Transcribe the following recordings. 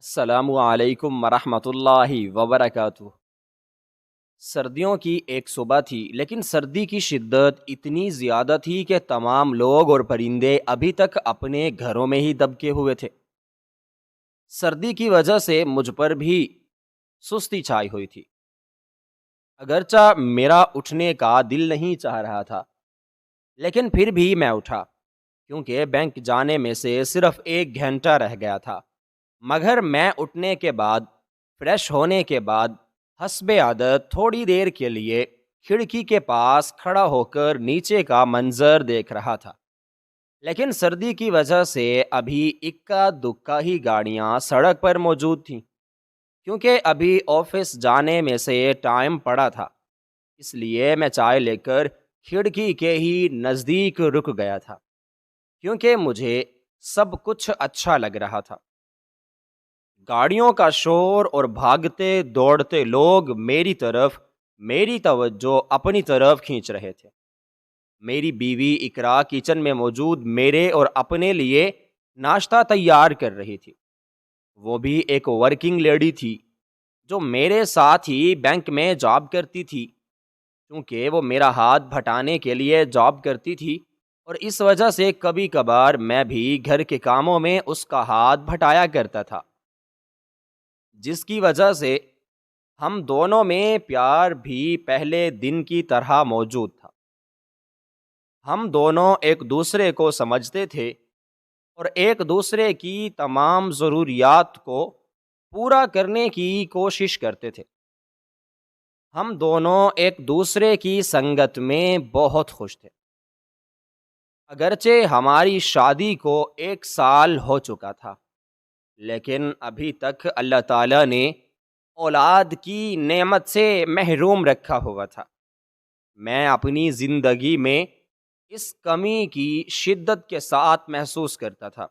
السلام علیکم ورحمۃ اللہ وبرکاتہ۔ سردیوں کی ایک صبح تھی، لیکن سردی کی شدت اتنی زیادہ تھی کہ تمام لوگ اور پرندے ابھی تک اپنے گھروں میں ہی دبکے ہوئے تھے۔ سردی کی وجہ سے مجھ پر بھی سستی چھائی ہوئی تھی، اگرچہ میرا اٹھنے کا دل نہیں چاہ رہا تھا، لیکن پھر بھی میں اٹھا کیونکہ بینک جانے میں سے صرف 1 گھنٹہ رہ گیا تھا۔ مگر میں اٹھنے کے بعد، فریش ہونے کے بعد، حسب عادت تھوڑی دیر کے لیے کھڑکی کے پاس کھڑا ہو کر نیچے کا منظر دیکھ رہا تھا، لیکن سردی کی وجہ سے ابھی اکا دکا ہی گاڑیاں سڑک پر موجود تھیں، کیونکہ ابھی آفس جانے میں سے ٹائم پڑا تھا۔ اس لیے میں چائے لے کر کھڑکی کے ہی نزدیک رک گیا تھا، کیونکہ مجھے سب کچھ اچھا لگ رہا تھا۔ گاڑیوں کا شور اور بھاگتے دوڑتے لوگ میری توجہ اپنی طرف کھینچ رہے تھے۔ میری بیوی اقرا کچن میں موجود میرے اور اپنے لیے ناشتہ تیار کر رہی تھی۔ وہ بھی ایک ورکنگ لیڈی تھی جو میرے ساتھ ہی بینک میں جاب کرتی تھی، کیونکہ وہ میرا ہاتھ بھٹانے کے لیے جاب کرتی تھی، اور اس وجہ سے کبھی کبھار میں بھی گھر کے کاموں میں اس کا ہاتھ بھٹایا کرتا تھا، جس کی وجہ سے ہم دونوں میں پیار بھی پہلے دن کی طرح موجود تھا۔ ہم دونوں ایک دوسرے کو سمجھتے تھے اور ایک دوسرے کی تمام ضروریات کو پورا کرنے کی کوشش کرتے تھے۔ ہم دونوں ایک دوسرے کی سنگت میں بہت خوش تھے۔ اگرچہ ہماری شادی کو 1 سال ہو چکا تھا، لیکن ابھی تک اللہ تعالیٰ نے اولاد کی نعمت سے محروم رکھا ہوا تھا۔ میں اپنی زندگی میں اس کمی کی شدت کے ساتھ محسوس کرتا تھا،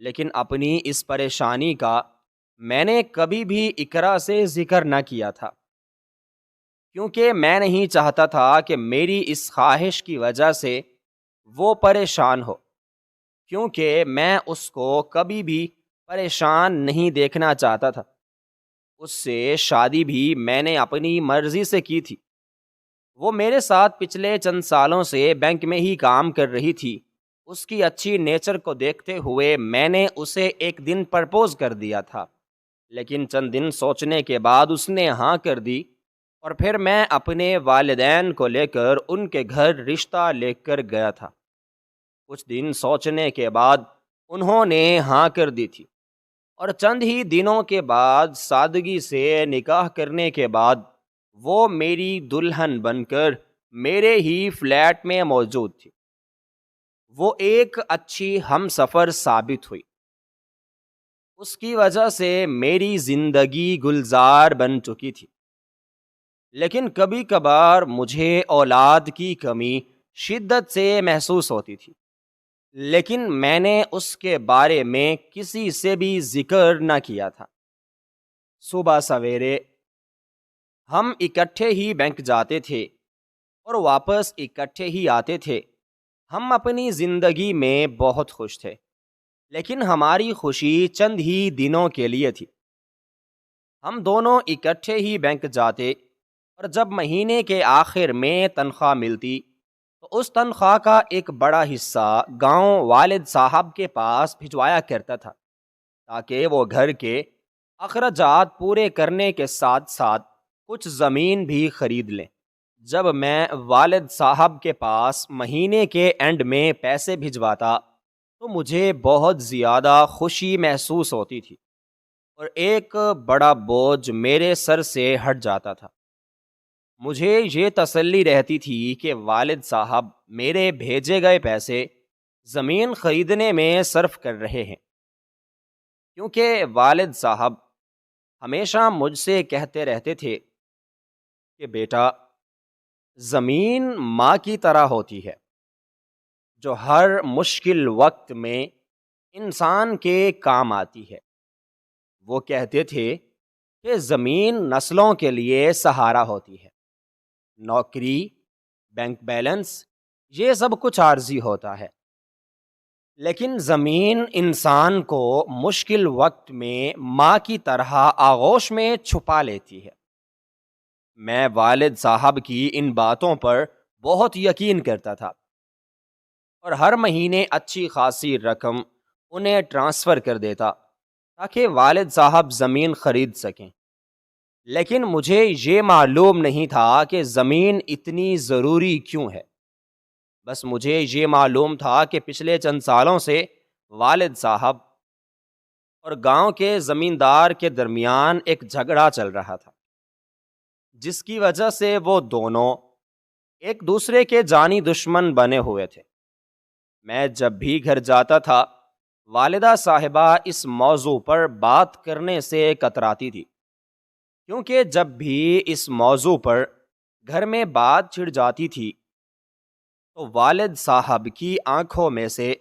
لیکن اپنی اس پریشانی کا میں نے کبھی بھی اقرا سے ذکر نہ کیا تھا، کیونکہ میں نہیں چاہتا تھا کہ میری اس خواہش کی وجہ سے وہ پریشان ہو، کیونکہ میں اس کو کبھی بھی پریشان نہیں دیکھنا چاہتا تھا۔ اس سے شادی بھی میں نے اپنی مرضی سے کی تھی۔ وہ میرے ساتھ پچھلے چند سالوں سے بینک میں ہی کام کر رہی تھی۔ اس کی اچھی نیچر کو دیکھتے ہوئے میں نے اسے ایک دن پرپوز کر دیا تھا، لیکن چند دن سوچنے کے بعد اس نے ہاں کر دی، اور پھر میں اپنے والدین کو لے کر ان کے گھر رشتہ لے کر گیا تھا۔ کچھ دن سوچنے کے بعد انہوں نے ہاں کر دی تھی، اور چند ہی دنوں کے بعد سادگی سے نکاح کرنے کے بعد وہ میری دلہن بن کر میرے ہی فلیٹ میں موجود تھی۔ وہ ایک اچھی ہم سفر ثابت ہوئی۔ اس کی وجہ سے میری زندگی گلزار بن چکی تھی، لیکن کبھی کبھار مجھے اولاد کی کمی شدت سے محسوس ہوتی تھی، لیکن میں نے اس کے بارے میں کسی سے بھی ذکر نہ کیا تھا۔ صبح سویرے ہم اکٹھے ہی بینک جاتے تھے اور واپس اکٹھے ہی آتے تھے۔ ہم اپنی زندگی میں بہت خوش تھے، لیکن ہماری خوشی چند ہی دنوں کے لیے تھی۔ ہم دونوں اکٹھے ہی بینک جاتے، اور جب مہینے کے آخر میں تنخواہ ملتی تو اس تنخواہ کا ایک بڑا حصہ گاؤں والد صاحب کے پاس بھجوایا کرتا تھا، تاکہ وہ گھر کے اخراجات پورے کرنے کے ساتھ ساتھ کچھ زمین بھی خرید لیں۔ جب میں والد صاحب کے پاس مہینے کے اینڈ میں پیسے بھجواتا تو مجھے بہت زیادہ خوشی محسوس ہوتی تھی، اور ایک بڑا بوجھ میرے سر سے ہٹ جاتا تھا۔ مجھے یہ تسلی رہتی تھی کہ والد صاحب میرے بھیجے گئے پیسے زمین خریدنے میں صرف کر رہے ہیں، کیونکہ والد صاحب ہمیشہ مجھ سے کہتے رہتے تھے کہ بیٹا، زمین ماں کی طرح ہوتی ہے، جو ہر مشکل وقت میں انسان کے کام آتی ہے۔ وہ کہتے تھے کہ زمین نسلوں کے لیے سہارا ہوتی ہے، نوکری، بینک بیلنس، یہ سب کچھ عارضی ہوتا ہے، لیکن زمین انسان کو مشکل وقت میں ماں کی طرح آغوش میں چھپا لیتی ہے۔ میں والد صاحب کی ان باتوں پر بہت یقین کرتا تھا اور ہر مہینے اچھی خاصی رقم انہیں ٹرانسفر کر دیتا تاکہ والد صاحب زمین خرید سکیں۔ لیکن مجھے یہ معلوم نہیں تھا کہ زمین اتنی ضروری کیوں ہے۔ بس مجھے یہ معلوم تھا کہ پچھلے چند سالوں سے والد صاحب اور گاؤں کے زمیندار کے درمیان ایک جھگڑا چل رہا تھا، جس کی وجہ سے وہ دونوں ایک دوسرے کے جانی دشمن بنے ہوئے تھے۔ میں جب بھی گھر جاتا تھا، والدہ صاحبہ اس موضوع پر بات کرنے سے کتراتی تھی، کیونکہ جب بھی اس موضوع پر گھر میں بات چھڑ جاتی تھی تو والد صاحب کی آنکھوں میں سے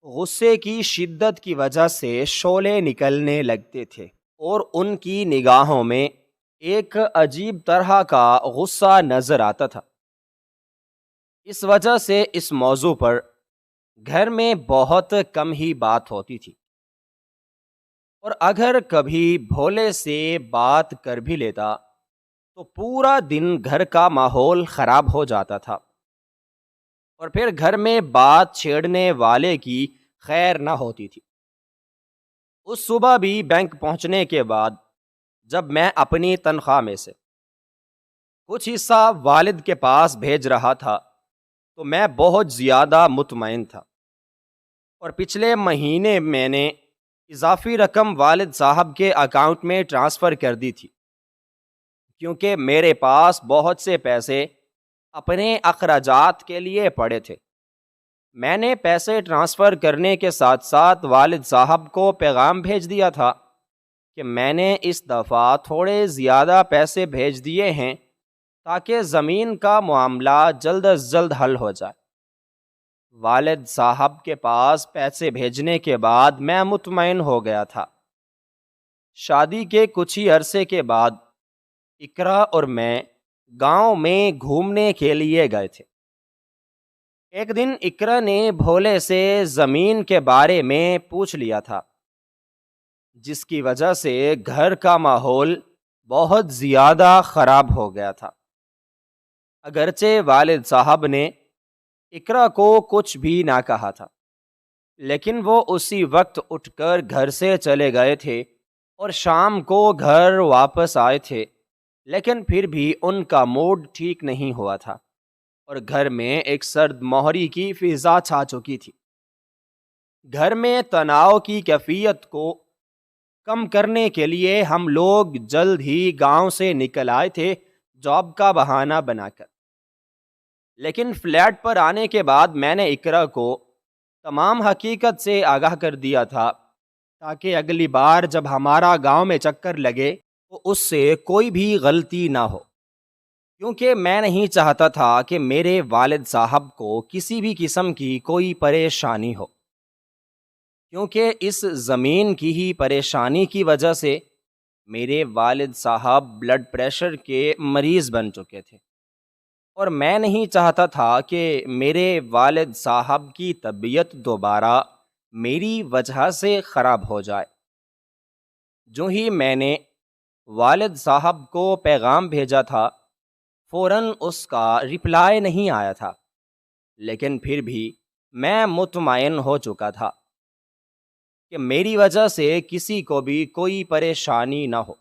غصے کی شدت کی وجہ سے شعلے نکلنے لگتے تھے اور ان کی نگاہوں میں ایک عجیب طرح کا غصہ نظر آتا تھا۔ اس وجہ سے اس موضوع پر گھر میں بہت کم ہی بات ہوتی تھی، اور اگر کبھی بھولے سے بات کر بھی لیتا تو پورا دن گھر کا ماحول خراب ہو جاتا تھا، اور پھر گھر میں بات چھیڑنے والے کی خیر نہ ہوتی تھی۔ اس صبح بھی بینک پہنچنے کے بعد جب میں اپنی تنخواہ میں سے کچھ حصہ والد کے پاس بھیج رہا تھا تو میں بہت زیادہ مطمئن تھا، اور پچھلے مہینے میں نے اضافی رقم والد صاحب کے اکاؤنٹ میں ٹرانسفر کر دی تھی، کیونکہ میرے پاس بہت سے پیسے اپنے اخراجات کے لیے پڑے تھے۔ میں نے پیسے ٹرانسفر کرنے کے ساتھ ساتھ والد صاحب کو پیغام بھیج دیا تھا کہ میں نے اس دفعہ تھوڑے زیادہ پیسے بھیج دیے ہیں تاکہ زمین کا معاملہ جلد از جلد حل ہو جائے۔ والد صاحب کے پاس پیسے بھیجنے کے بعد میں مطمئن ہو گیا تھا۔ شادی کے کچھ ہی عرصے کے بعد اقرا اور میں گاؤں میں گھومنے کے لیے گئے تھے۔ ایک دن اقرا نے بھولے سے زمین کے بارے میں پوچھ لیا تھا، جس کی وجہ سے گھر کا ماحول بہت زیادہ خراب ہو گیا تھا۔ اگرچہ والد صاحب نے اقرا کو کچھ بھی نہ کہا تھا، لیکن وہ اسی وقت اٹھ کر گھر سے چلے گئے تھے اور شام کو گھر واپس آئے تھے، لیکن پھر بھی ان کا موڈ ٹھیک نہیں ہوا تھا اور گھر میں ایک سرد مہری کی فضا چھا چکی تھی۔ گھر میں تناؤ کی کیفیت کو کم کرنے کے لیے ہم لوگ جلد ہی گاؤں سے نکل آئے تھے، جاب کا بہانہ بنا کر۔ لیکن فلیٹ پر آنے کے بعد میں نے اقرا کو تمام حقیقت سے آگاہ کر دیا تھا تاکہ اگلی بار جب ہمارا گاؤں میں چکر لگے تو اس سے کوئی بھی غلطی نہ ہو، کیونکہ میں نہیں چاہتا تھا کہ میرے والد صاحب کو کسی بھی قسم کی کوئی پریشانی ہو، کیونکہ اس زمین کی ہی پریشانی کی وجہ سے میرے والد صاحب بلڈ پریشر کے مریض بن چکے تھے، اور میں نہیں چاہتا تھا کہ میرے والد صاحب کی طبیعت دوبارہ میری وجہ سے خراب ہو جائے۔ جو ہی میں نے والد صاحب کو پیغام بھیجا تھا، فوراً اس کا رپلائی نہیں آیا تھا، لیکن پھر بھی میں مطمئن ہو چکا تھا کہ میری وجہ سے کسی کو بھی کوئی پریشانی نہ ہو۔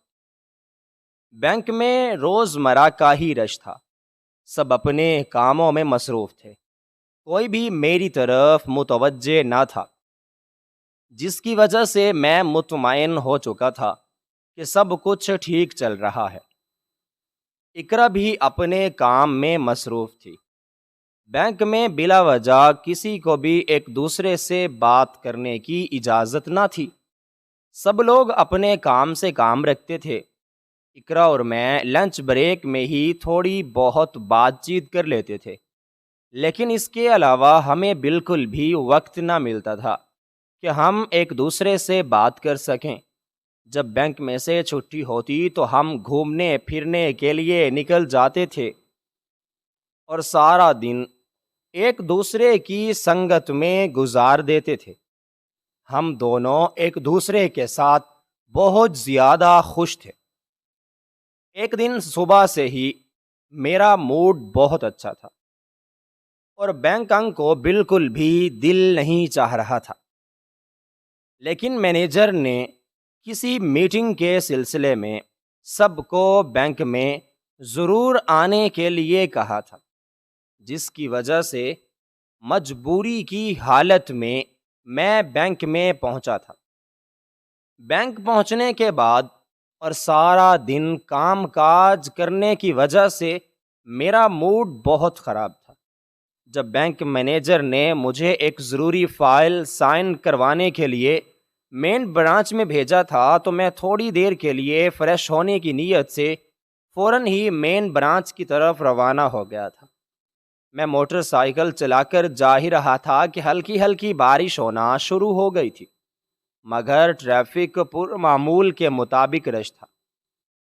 بینک میں روزمرہ کا ہی رش تھا، سب اپنے کاموں میں مصروف تھے، کوئی بھی میری طرف متوجہ نہ تھا، جس کی وجہ سے میں مطمئن ہو چکا تھا کہ سب کچھ ٹھیک چل رہا ہے۔ اقرا بھی اپنے کام میں مصروف تھی۔ بینک میں بلا وجہ کسی کو بھی ایک دوسرے سے بات کرنے کی اجازت نہ تھی، سب لوگ اپنے کام سے کام رکھتے تھے۔ اقرا اور میں لنچ بریک میں ہی تھوڑی بہت بات چیت کر لیتے تھے، لیکن اس کے علاوہ ہمیں بالکل بھی وقت نہ ملتا تھا کہ ہم ایک دوسرے سے بات کر سکیں۔ جب بینک میں سے چھٹی ہوتی تو ہم گھومنے پھرنے کے لیے نکل جاتے تھے اور سارا دن ایک دوسرے کی سنگت میں گزار دیتے تھے۔ ہم دونوں ایک دوسرے کے ساتھ بہت زیادہ خوش تھے۔ ایک دن صبح سے ہی میرا موڈ بہت اچھا تھا اور بینکنگ کو بالکل بھی دل نہیں چاہ رہا تھا، لیکن مینیجر نے کسی میٹنگ کے سلسلے میں سب کو بینک میں ضرور آنے کے لیے کہا تھا، جس کی وجہ سے مجبوری کی حالت میں بینک میں پہنچا تھا۔ بینک پہنچنے کے بعد اور سارا دن کام کاج کرنے کی وجہ سے میرا موڈ بہت خراب تھا۔ جب بینک مینیجر نے مجھے ایک ضروری فائل سائن کروانے کے لیے مین برانچ میں بھیجا تھا تو میں تھوڑی دیر کے لیے فریش ہونے کی نیت سے فوراً ہی مین برانچ کی طرف روانہ ہو گیا تھا۔ میں موٹر سائیکل چلا کر جا ہی رہا تھا کہ ہلکی ہلکی بارش ہونا شروع ہو گئی تھی، مگر ٹریفک پر معمول کے مطابق رش تھا۔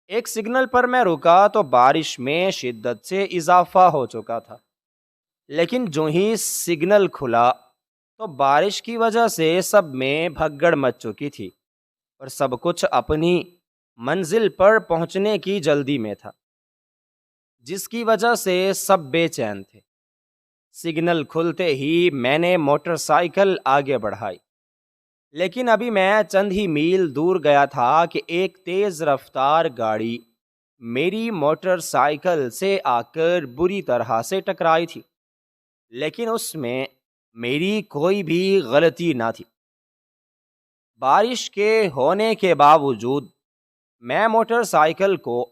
ایک سگنل پر میں رکا تو بارش میں شدت سے اضافہ ہو چکا تھا، لیکن جو ہی سگنل کھلا تو بارش کی وجہ سے سب میں بھگدڑ مچ چکی تھی اور سب کچھ اپنی منزل پر پہنچنے کی جلدی میں تھا، جس کی وجہ سے سب بے چین تھے۔ سگنل کھلتے ہی میں نے موٹر سائیکل آگے بڑھائی، لیکن ابھی میں چند ہی میل دور گیا تھا کہ ایک تیز رفتار گاڑی میری موٹر سائیکل سے آ کر بری طرح سے ٹکرائی تھی، لیکن اس میں میری کوئی بھی غلطی نہ تھی۔ بارش کے ہونے کے باوجود میں موٹر سائیکل کو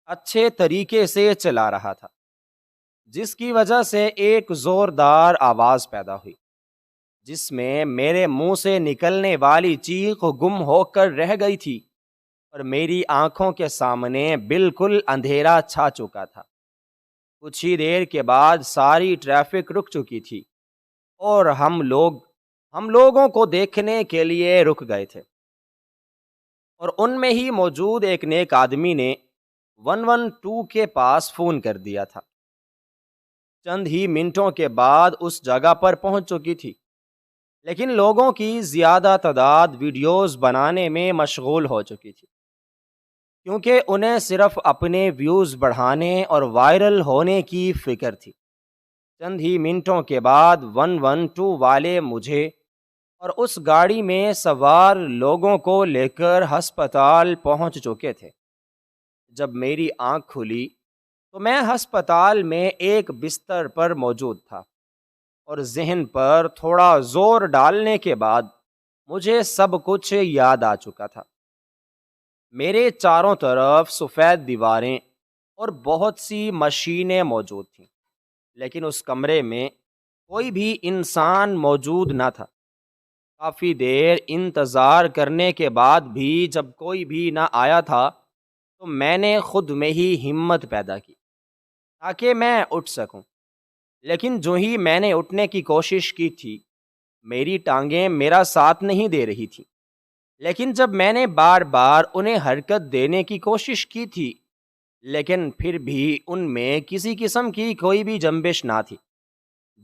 اچھے طریقے سے چلا رہا تھا، جس کی وجہ سے ایک زوردار آواز پیدا ہوئی، جس میں میرے منہ سے نکلنے والی چیخ گم ہو کر رہ گئی تھی اور میری آنکھوں کے سامنے بالکل اندھیرا چھا چکا تھا۔ کچھ ہی دیر کے بعد ساری ٹریفک رک چکی تھی اور ہم لوگوں کو دیکھنے کے لیے رک گئے تھے، اور ان میں ہی موجود ایک نیک آدمی نے 112 کے پاس فون کر دیا تھا۔ چند ہی منٹوں کے بعد اس جگہ پر پہنچ چکی تھی، لیکن لوگوں کی زیادہ تعداد ویڈیوز بنانے میں مشغول ہو چکی تھی، کیونکہ انہیں صرف اپنے ویوز بڑھانے اور وائرل ہونے کی فکر تھی۔ چند ہی منٹوں کے بعد 112 والے مجھے اور اس گاڑی میں سوار لوگوں کو لے کر ہسپتال پہنچ چکے تھے۔ جب میری آنکھ کھلی تو میں ہسپتال میں ایک بستر پر موجود تھا، اور ذہن پر تھوڑا زور ڈالنے کے بعد مجھے سب کچھ یاد آ چکا تھا۔ میرے چاروں طرف سفید دیواریں اور بہت سی مشینیں موجود تھیں، لیکن اس کمرے میں کوئی بھی انسان موجود نہ تھا۔ کافی دیر انتظار کرنے کے بعد بھی جب کوئی بھی نہ آیا تھا تو میں نے خود میں ہی ہمت پیدا کی تاکہ میں اٹھ سکوں، لیکن جو ہی میں نے اٹھنے کی کوشش کی تھی، میری ٹانگیں میرا ساتھ نہیں دے رہی تھی۔ لیکن جب میں نے بار بار انہیں حرکت دینے کی کوشش کی تھی، لیکن پھر بھی ان میں کسی قسم کی کوئی بھی جنبش نہ تھی،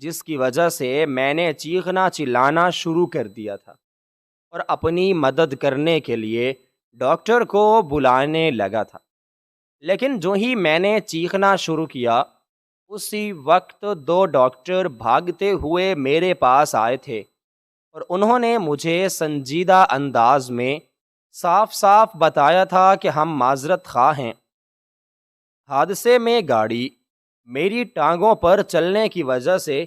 جس کی وجہ سے میں نے چیخنا چلانا شروع کر دیا تھا اور اپنی مدد کرنے کے لیے ڈاکٹر کو بلانے لگا تھا۔ لیکن جو ہی میں نے چیخنا شروع کیا، اسی وقت 2 ڈاکٹر بھاگتے ہوئے میرے پاس آئے تھے اور انہوں نے مجھے سنجیدہ انداز میں صاف صاف بتایا تھا کہ ہم معذرت خواہ ہیں، حادثے میں گاڑی میری ٹانگوں پر چلنے کی وجہ سے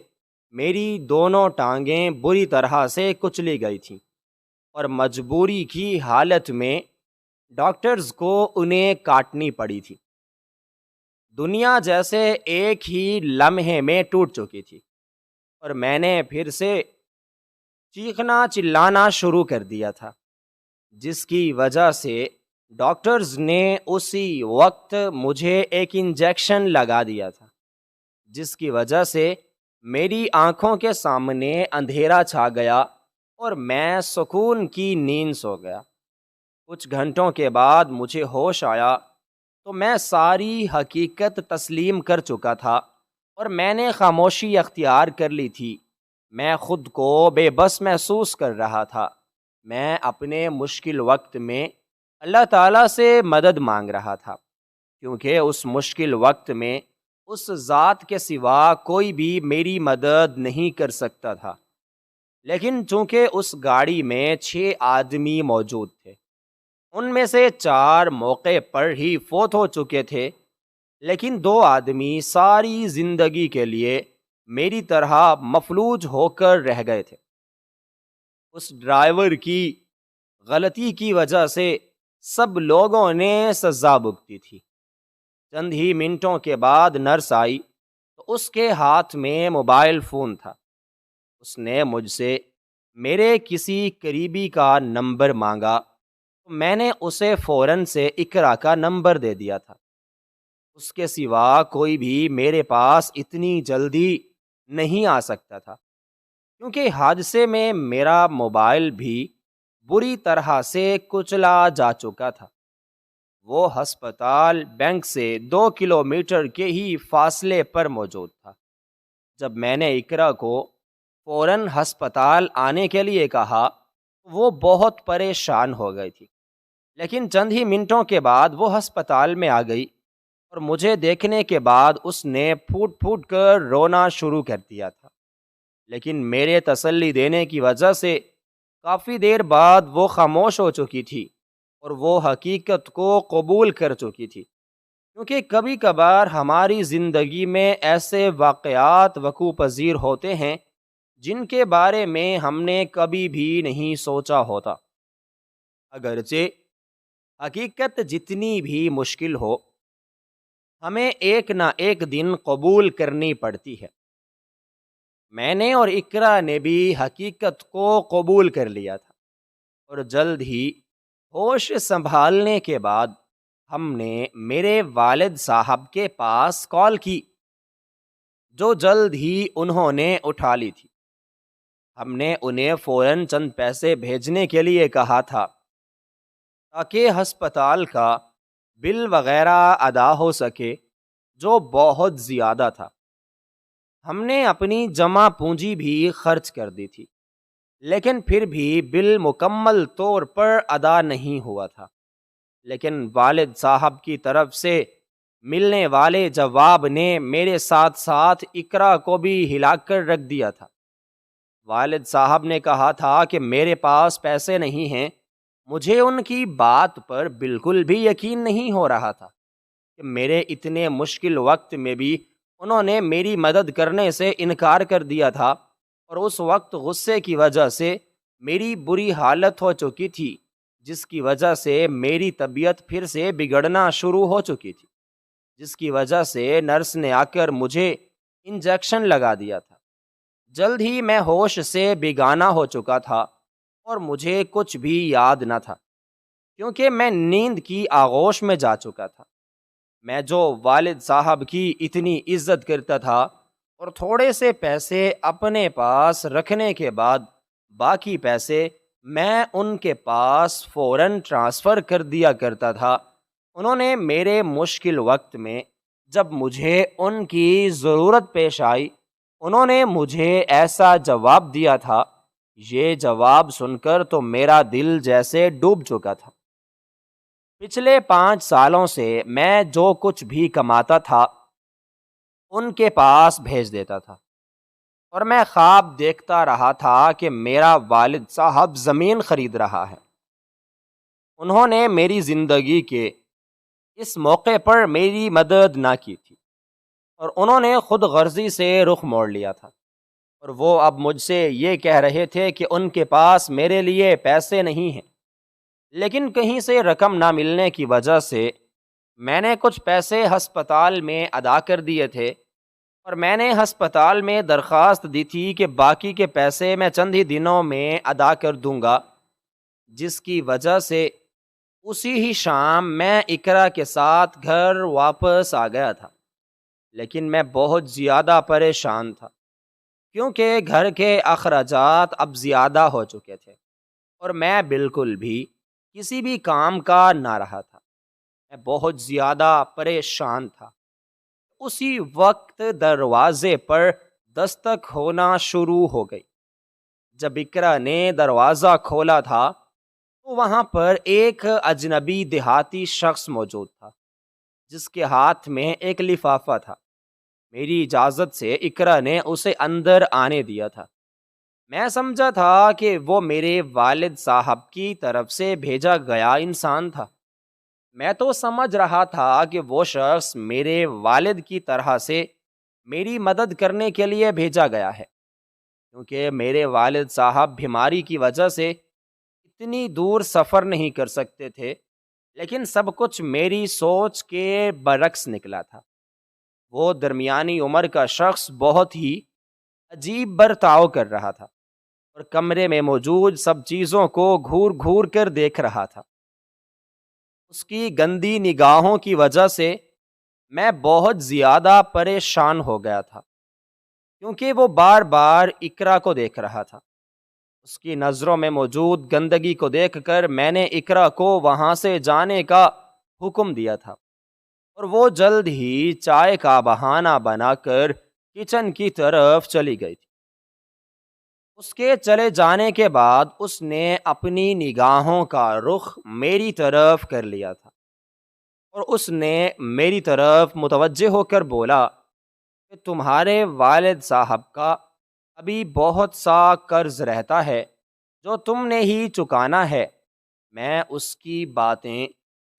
میری دونوں ٹانگیں بری طرح سے کچلی گئی تھیں اور مجبوری کی حالت میں ڈاکٹرز کو انہیں کاٹنی پڑی تھی۔ دنیا جیسے ایک ہی لمحے میں ٹوٹ چکی تھی اور میں نے پھر سے چیخنا چلانا شروع کر دیا تھا، جس کی وجہ سے ڈاکٹرز نے اسی وقت مجھے ایک انجیکشن لگا دیا تھا، جس کی وجہ سے میری آنکھوں کے سامنے اندھیرا چھا گیا اور میں سکون کی نیند سو گیا۔ کچھ گھنٹوں کے بعد مجھے ہوش آیا تو میں ساری حقیقت تسلیم کر چکا تھا اور میں نے خاموشی اختیار کر لی تھی میں خود کو بے بس محسوس کر رہا تھا۔ میں اپنے مشکل وقت میں اللہ تعالیٰ سے مدد مانگ رہا تھا، کیونکہ اس مشکل وقت میں اس ذات کے سوا کوئی بھی میری مدد نہیں کر سکتا تھا۔ لیکن چونکہ اس گاڑی میں 6 آدمی موجود تھے، ان میں سے 4 موقع پر ہی فوت ہو چکے تھے، لیکن 2 آدمی ساری زندگی کے لیے میری طرح مفلوج ہو کر رہ گئے تھے۔ اس ڈرائیور کی غلطی کی وجہ سے سب لوگوں نے سزا بھگتی تھی۔ چند ہی منٹوں کے بعد نرس آئی تو اس کے ہاتھ میں موبائل فون تھا۔ اس نے مجھ سے میرے کسی قریبی کا نمبر مانگا تو میں نے اسے فوراً سے اقرا کا نمبر دے دیا تھا۔ اس کے سوا کوئی بھی میرے پاس اتنی جلدی نہیں آ سکتا تھا، کیونکہ حادثے میں میرا موبائل بھی بری طرح سے کچلا جا چکا تھا۔ وہ ہسپتال بینک سے 2 کلومیٹر کے ہی فاصلے پر موجود تھا۔ جب میں نے اقرا کو فوراً ہسپتال آنے کے لیے کہا، وہ بہت پریشان ہو گئی تھی، لیکن چند ہی منٹوں کے بعد وہ ہسپتال میں آ گئی اور مجھے دیکھنے کے بعد اس نے پھوٹ پھوٹ کر رونا شروع کر دیا تھا۔ لیکن میرے تسلی دینے کی وجہ سے کافی دیر بعد وہ خاموش ہو چکی تھی اور وہ حقیقت کو قبول کر چکی تھی، کیونکہ کبھی کبھار ہماری زندگی میں ایسے واقعات وقوع پذیر ہوتے ہیں جن کے بارے میں ہم نے کبھی بھی نہیں سوچا ہوتا۔ اگرچہ حقیقت جتنی بھی مشکل ہو، ہمیں ایک نہ ایک دن قبول کرنی پڑتی ہے۔ میں نے اور اقرا نے بھی حقیقت کو قبول کر لیا تھا، اور جلد ہی ہوش سنبھالنے کے بعد ہم نے میرے والد صاحب کے پاس کال کی، جو جلد ہی انہوں نے اٹھا لی تھی۔ ہم نے انہیں فوراً چند پیسے بھیجنے کے لیے کہا تھا تاکہ ہسپتال کا بل وغیرہ ادا ہو سکے، جو بہت زیادہ تھا۔ ہم نے اپنی جمع پونجی بھی خرچ کر دی تھی، لیکن پھر بھی بل مکمل طور پر ادا نہیں ہوا تھا۔ لیکن والد صاحب کی طرف سے ملنے والے جواب نے میرے ساتھ ساتھ اقرا کو بھی ہلا کر رکھ دیا تھا۔ والد صاحب نے کہا تھا کہ میرے پاس پیسے نہیں ہیں۔ مجھے ان کی بات پر بالکل بھی یقین نہیں ہو رہا تھا کہ میرے اتنے مشکل وقت میں بھی انہوں نے میری مدد کرنے سے انکار کر دیا تھا، اور اس وقت غصے کی وجہ سے میری بری حالت ہو چکی تھی، جس کی وجہ سے میری طبیعت پھر سے بگڑنا شروع ہو چکی تھی، جس کی وجہ سے نرس نے آ کر مجھے انجیکشن لگا دیا تھا۔ جلد ہی میں ہوش سے بیگانہ ہو چکا تھا اور مجھے کچھ بھی یاد نہ تھا، کیونکہ میں نیند کی آغوش میں جا چکا تھا۔ میں جو والد صاحب کی اتنی عزت کرتا تھا اور تھوڑے سے پیسے اپنے پاس رکھنے کے بعد باقی پیسے میں ان کے پاس فوراً ٹرانسفر کر دیا کرتا تھا، انہوں نے میرے مشکل وقت میں جب مجھے ان کی ضرورت پیش آئی، انہوں نے مجھے ایسا جواب دیا تھا، یہ جواب سن کر تو میرا دل جیسے ڈوب چکا تھا۔ پچھلے 5 سالوں سے میں جو کچھ بھی کماتا تھا ان کے پاس بھیج دیتا تھا، اور میں خواب دیکھتا رہا تھا کہ میرا والد صاحب زمین خرید رہا ہے۔ انہوں نے میری زندگی کے اس موقع پر میری مدد نہ کی تھی، اور انہوں نے خود غرضی سے رخ موڑ لیا تھا، اور وہ اب مجھ سے یہ کہہ رہے تھے کہ ان کے پاس میرے لیے پیسے نہیں ہیں۔ لیکن کہیں سے رقم نہ ملنے کی وجہ سے میں نے کچھ پیسے ہسپتال میں ادا کر دیے تھے، اور میں نے ہسپتال میں درخواست دی تھی کہ باقی کے پیسے میں چند ہی دنوں میں ادا کر دوں گا، جس کی وجہ سے اسی ہی شام میں اقرا کے ساتھ گھر واپس آ گیا تھا۔ لیکن میں بہت زیادہ پریشان تھا، کیونکہ گھر کے اخراجات اب زیادہ ہو چکے تھے اور میں بالکل بھی کسی بھی کام کا نہ رہا تھا۔ میں بہت زیادہ پریشان تھا۔ اسی وقت دروازے پر دستک ہونا شروع ہو گئی۔ جب اقرا نے دروازہ کھولا تھا تو وہاں پر ایک اجنبی دیہاتی شخص موجود تھا جس کے ہاتھ میں ایک لفافہ تھا۔ میری اجازت سے اقرا نے اسے اندر آنے دیا تھا۔ میں سمجھا تھا کہ وہ میرے والد صاحب کی طرف سے بھیجا گیا انسان تھا۔ میں تو سمجھ رہا تھا کہ وہ شخص میرے والد کی طرح سے میری مدد کرنے کے لیے بھیجا گیا ہے، کیونکہ میرے والد صاحب بیماری کی وجہ سے اتنی دور سفر نہیں کر سکتے تھے، لیکن سب کچھ میری سوچ کے برعکس نکلا تھا۔ وہ درمیانی عمر کا شخص بہت ہی عجیب برتاؤ کر رہا تھا اور کمرے میں موجود سب چیزوں کو گھور گھور کر دیکھ رہا تھا۔ اس کی گندی نگاہوں کی وجہ سے میں بہت زیادہ پریشان ہو گیا تھا، کیونکہ وہ بار بار اقرا کو دیکھ رہا تھا۔ اس کی نظروں میں موجود گندگی کو دیکھ کر میں نے اقرا کو وہاں سے جانے کا حکم دیا تھا، اور وہ جلد ہی چائے کا بہانہ بنا کر کچن کی طرف چلی گئی تھی۔ اس کے چلے جانے کے بعد اس نے اپنی نگاہوں کا رخ میری طرف کر لیا تھا، اور اس نے میری طرف متوجہ ہو کر بولا کہ تمہارے والد صاحب کا ابھی بہت سا قرض رہتا ہے جو تم نے ہی چکانا ہے۔ میں اس کی باتیں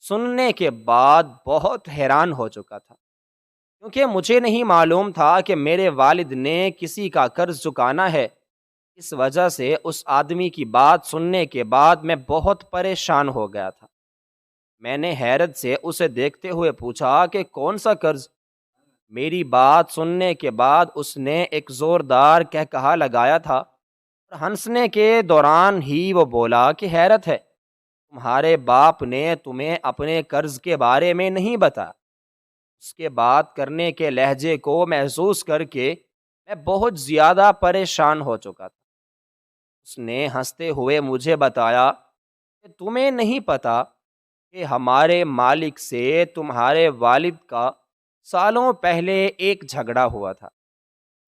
سننے کے بعد بہت حیران ہو چکا تھا، کیونکہ مجھے نہیں معلوم تھا کہ میرے والد نے کسی کا قرض چکانا ہے۔ اس وجہ سے اس آدمی کی بات سننے کے بعد میں بہت پریشان ہو گیا تھا۔ میں نے حیرت سے اسے دیکھتے ہوئے پوچھا کہ کون سا قرض؟ میری بات سننے کے بعد اس نے ایک زوردار کہا لگایا تھا، اور ہنسنے کے دوران ہی وہ بولا کہ حیرت ہے، تمہارے باپ نے تمہیں اپنے قرض کے بارے میں نہیں بتایا۔ اس کے بات کرنے کے لہجے کو محسوس کر کے میں بہت زیادہ پریشان ہو چکا تھا۔ اس نے ہنستے ہوئے مجھے بتایا کہ تمہیں نہیں پتا کہ ہمارے مالک سے تمہارے والد کا سالوں پہلے ایک جھگڑا ہوا تھا،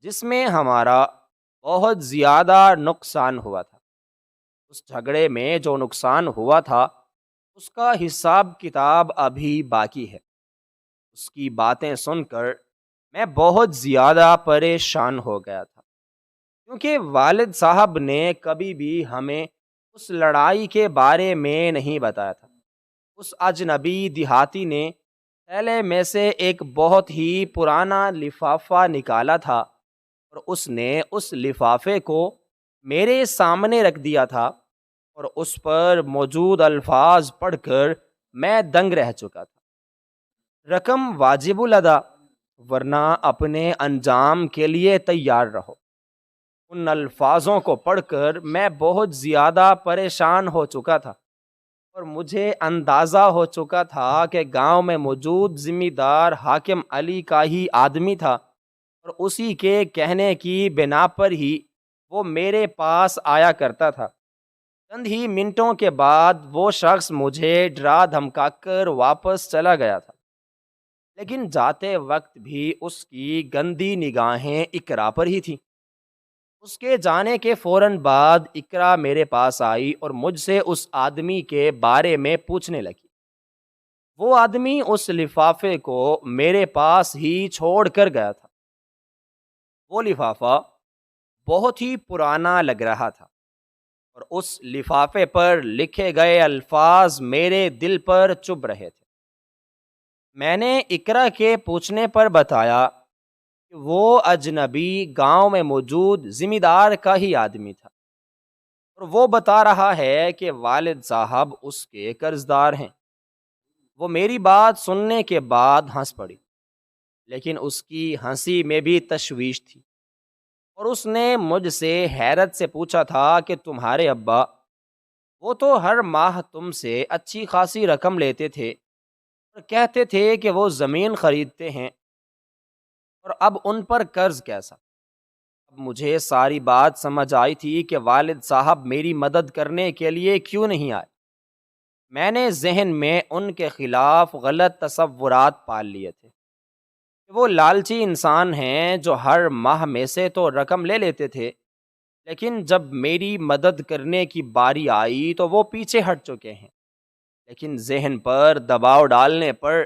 جس میں ہمارا بہت زیادہ نقصان ہوا تھا۔ اس جھگڑے میں جو نقصان ہوا تھا اس کا حساب کتاب ابھی باقی ہے۔ اس کی باتیں سن کر میں بہت زیادہ پریشان ہو گیا تھا، کیونکہ والد صاحب نے کبھی بھی ہمیں اس لڑائی کے بارے میں نہیں بتایا تھا۔ اس اجنبی دیہاتی نے تھیلے میں سے ایک بہت ہی پرانا لفافہ نکالا تھا، اور اس نے اس لفافے کو میرے سامنے رکھ دیا تھا، اور اس پر موجود الفاظ پڑھ کر میں دنگ رہ چکا تھا۔ رقم واجب الادا، ورنہ اپنے انجام کے لیے تیار رہو۔ ان الفاظوں کو پڑھ کر میں بہت زیادہ پریشان ہو چکا تھا، اور مجھے اندازہ ہو چکا تھا کہ گاؤں میں موجود ذمہ دار حاکم علی کا ہی آدمی تھا، اور اسی کے کہنے کی بنا پر ہی وہ میرے پاس آیا کرتا تھا۔ چند ہی منٹوں کے بعد وہ شخص مجھے ڈرا دھمکا کر واپس چلا گیا تھا، لیکن جاتے وقت بھی اس کی گندی نگاہیں اقرا پر ہی تھیں۔ اس کے جانے کے فوراً بعد اقرا میرے پاس آئی اور مجھ سے اس آدمی کے بارے میں پوچھنے لگی۔ وہ آدمی اس لفافے کو میرے پاس ہی چھوڑ کر گیا تھا۔ وہ لفافہ بہت ہی پرانا لگ رہا تھا، اور اس لفافے پر لکھے گئے الفاظ میرے دل پر چبھ رہے تھے۔ میں نے اقرا کے پوچھنے پر بتایا کہ وہ اجنبی گاؤں میں موجود ذمہ دار کا ہی آدمی تھا، اور وہ بتا رہا ہے کہ والد صاحب اس کے قرض دار ہیں۔ وہ میری بات سننے کے بعد ہنس پڑی، لیکن اس کی ہنسی میں بھی تشویش تھی، اور اس نے مجھ سے حیرت سے پوچھا تھا کہ تمہارے ابا، وہ تو ہر ماہ تم سے اچھی خاصی رقم لیتے تھے اور کہتے تھے کہ وہ زمین خریدتے ہیں، اور اب ان پر قرض کیسا؟ اب مجھے ساری بات سمجھ آئی تھی کہ والد صاحب میری مدد کرنے کے لیے کیوں نہیں آئے۔ میں نے ذہن میں ان کے خلاف غلط تصورات پال لیے تھے، کہ وہ لالچی انسان ہیں جو ہر ماہ میں سے تو رقم لے لیتے تھے، لیکن جب میری مدد کرنے کی باری آئی تو وہ پیچھے ہٹ چکے ہیں۔ لیکن ذہن پر دباؤ ڈالنے پر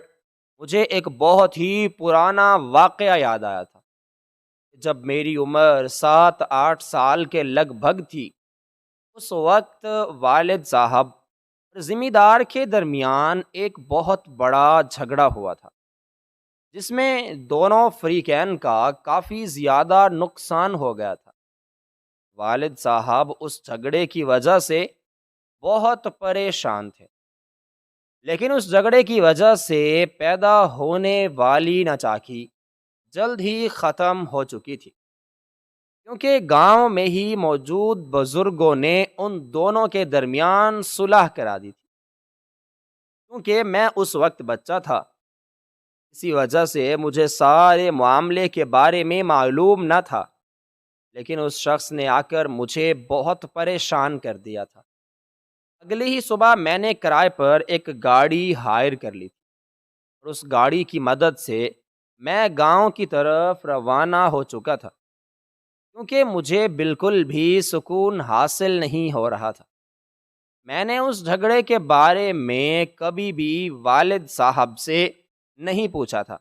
مجھے ایک بہت ہی پرانا واقعہ یاد آیا تھا۔ جب میری عمر 7-8 سال کے لگ بھگ تھی، اس وقت والد صاحب اور ذمہ دار کے درمیان ایک بہت بڑا جھگڑا ہوا تھا، جس میں دونوں فریقین کا کافی زیادہ نقصان ہو گیا تھا۔ والد صاحب اس جھگڑے کی وجہ سے بہت پریشان تھے، لیکن اس جھگڑے کی وجہ سے پیدا ہونے والی ناچاکی جلد ہی ختم ہو چکی تھی، کیونکہ گاؤں میں ہی موجود بزرگوں نے ان دونوں کے درمیان صلح کرا دی تھی۔ کیونکہ میں اس وقت بچہ تھا، اسی وجہ سے مجھے سارے معاملے کے بارے میں معلوم نہ تھا، لیکن اس شخص نے آ کر مجھے بہت پریشان کر دیا تھا۔ اگلی ہی صبح میں نے کرائے پر ایک گاڑی ہائر کر لی تھی، اور اس گاڑی کی مدد سے میں گاؤں کی طرف روانہ ہو چکا تھا، کیونکہ مجھے بالکل بھی سکون حاصل نہیں ہو رہا تھا۔ میں نے اس جھگڑے کے بارے میں کبھی بھی والد صاحب سے نہیں پوچھا تھا،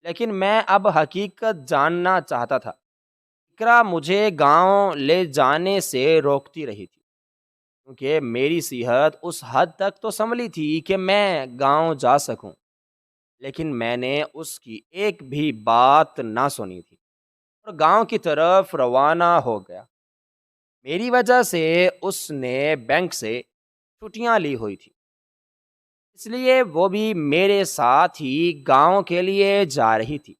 لیکن میں اب حقیقت جاننا چاہتا تھا۔ اقرا مجھے گاؤں لے جانے سے روکتی رہی تھی، کیونکہ میری صحت اس حد تک تو سنبھلی تھی کہ میں گاؤں جا سکوں، لیکن میں نے اس کی ایک بھی بات نہ سنی تھی اور گاؤں کی طرف روانہ ہو گیا۔ میری وجہ سے اس نے بینک سے چھٹیاں لی ہوئی تھی، اس لیے وہ بھی میرے ساتھ ہی گاؤں کے لیے جا رہی تھی۔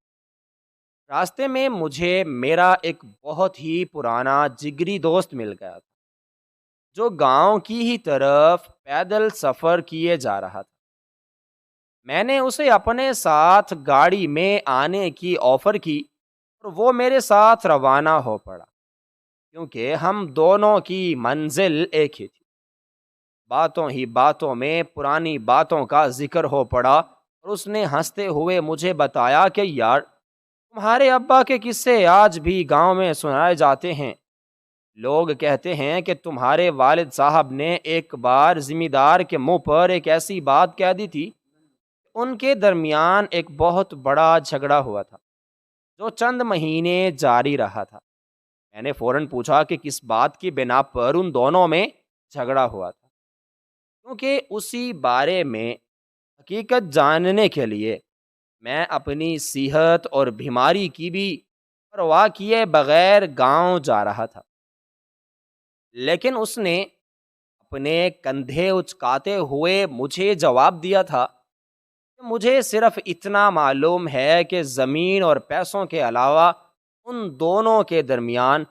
راستے میں مجھے میرا ایک بہت ہی پرانا جگری دوست مل گیا تھا، جو گاؤں کی ہی طرف پیدل سفر کیے جا رہا تھا۔ میں نے اسے اپنے ساتھ گاڑی میں آنے کی آفر کی اور وہ میرے ساتھ روانہ ہو پڑا، کیونکہ ہم دونوں کی منزل ایک ہی تھی۔ باتوں ہی باتوں میں پرانی باتوں کا ذکر ہو پڑا اور اس نے ہنستے ہوئے مجھے بتایا کہ یار، تمہارے ابا کے قصے آج بھی گاؤں میں سنائے جاتے ہیں۔ لوگ کہتے ہیں کہ تمہارے والد صاحب نے ایک بار ذمہ دار کے منہ پر ایک ایسی بات کہہ دی تھی، ان کے درمیان ایک بہت بڑا جھگڑا ہوا تھا جو چند مہینے جاری رہا تھا۔ میں نے فوراً پوچھا کہ کس بات کی بنا پر ان دونوں میں جھگڑا ہوا تھا، کیونکہ اسی بارے میں حقیقت جاننے کے لیے میں اپنی صحت اور بیماری کی بھی پرواہ کیے بغیر گاؤں جا رہا تھا۔ لیکن اس نے اپنے کندھے اچکاتے ہوئے مجھے جواب دیا تھا کہ مجھے صرف اتنا معلوم ہے کہ زمین اور پیسوں کے علاوہ ان دونوں کے درمیان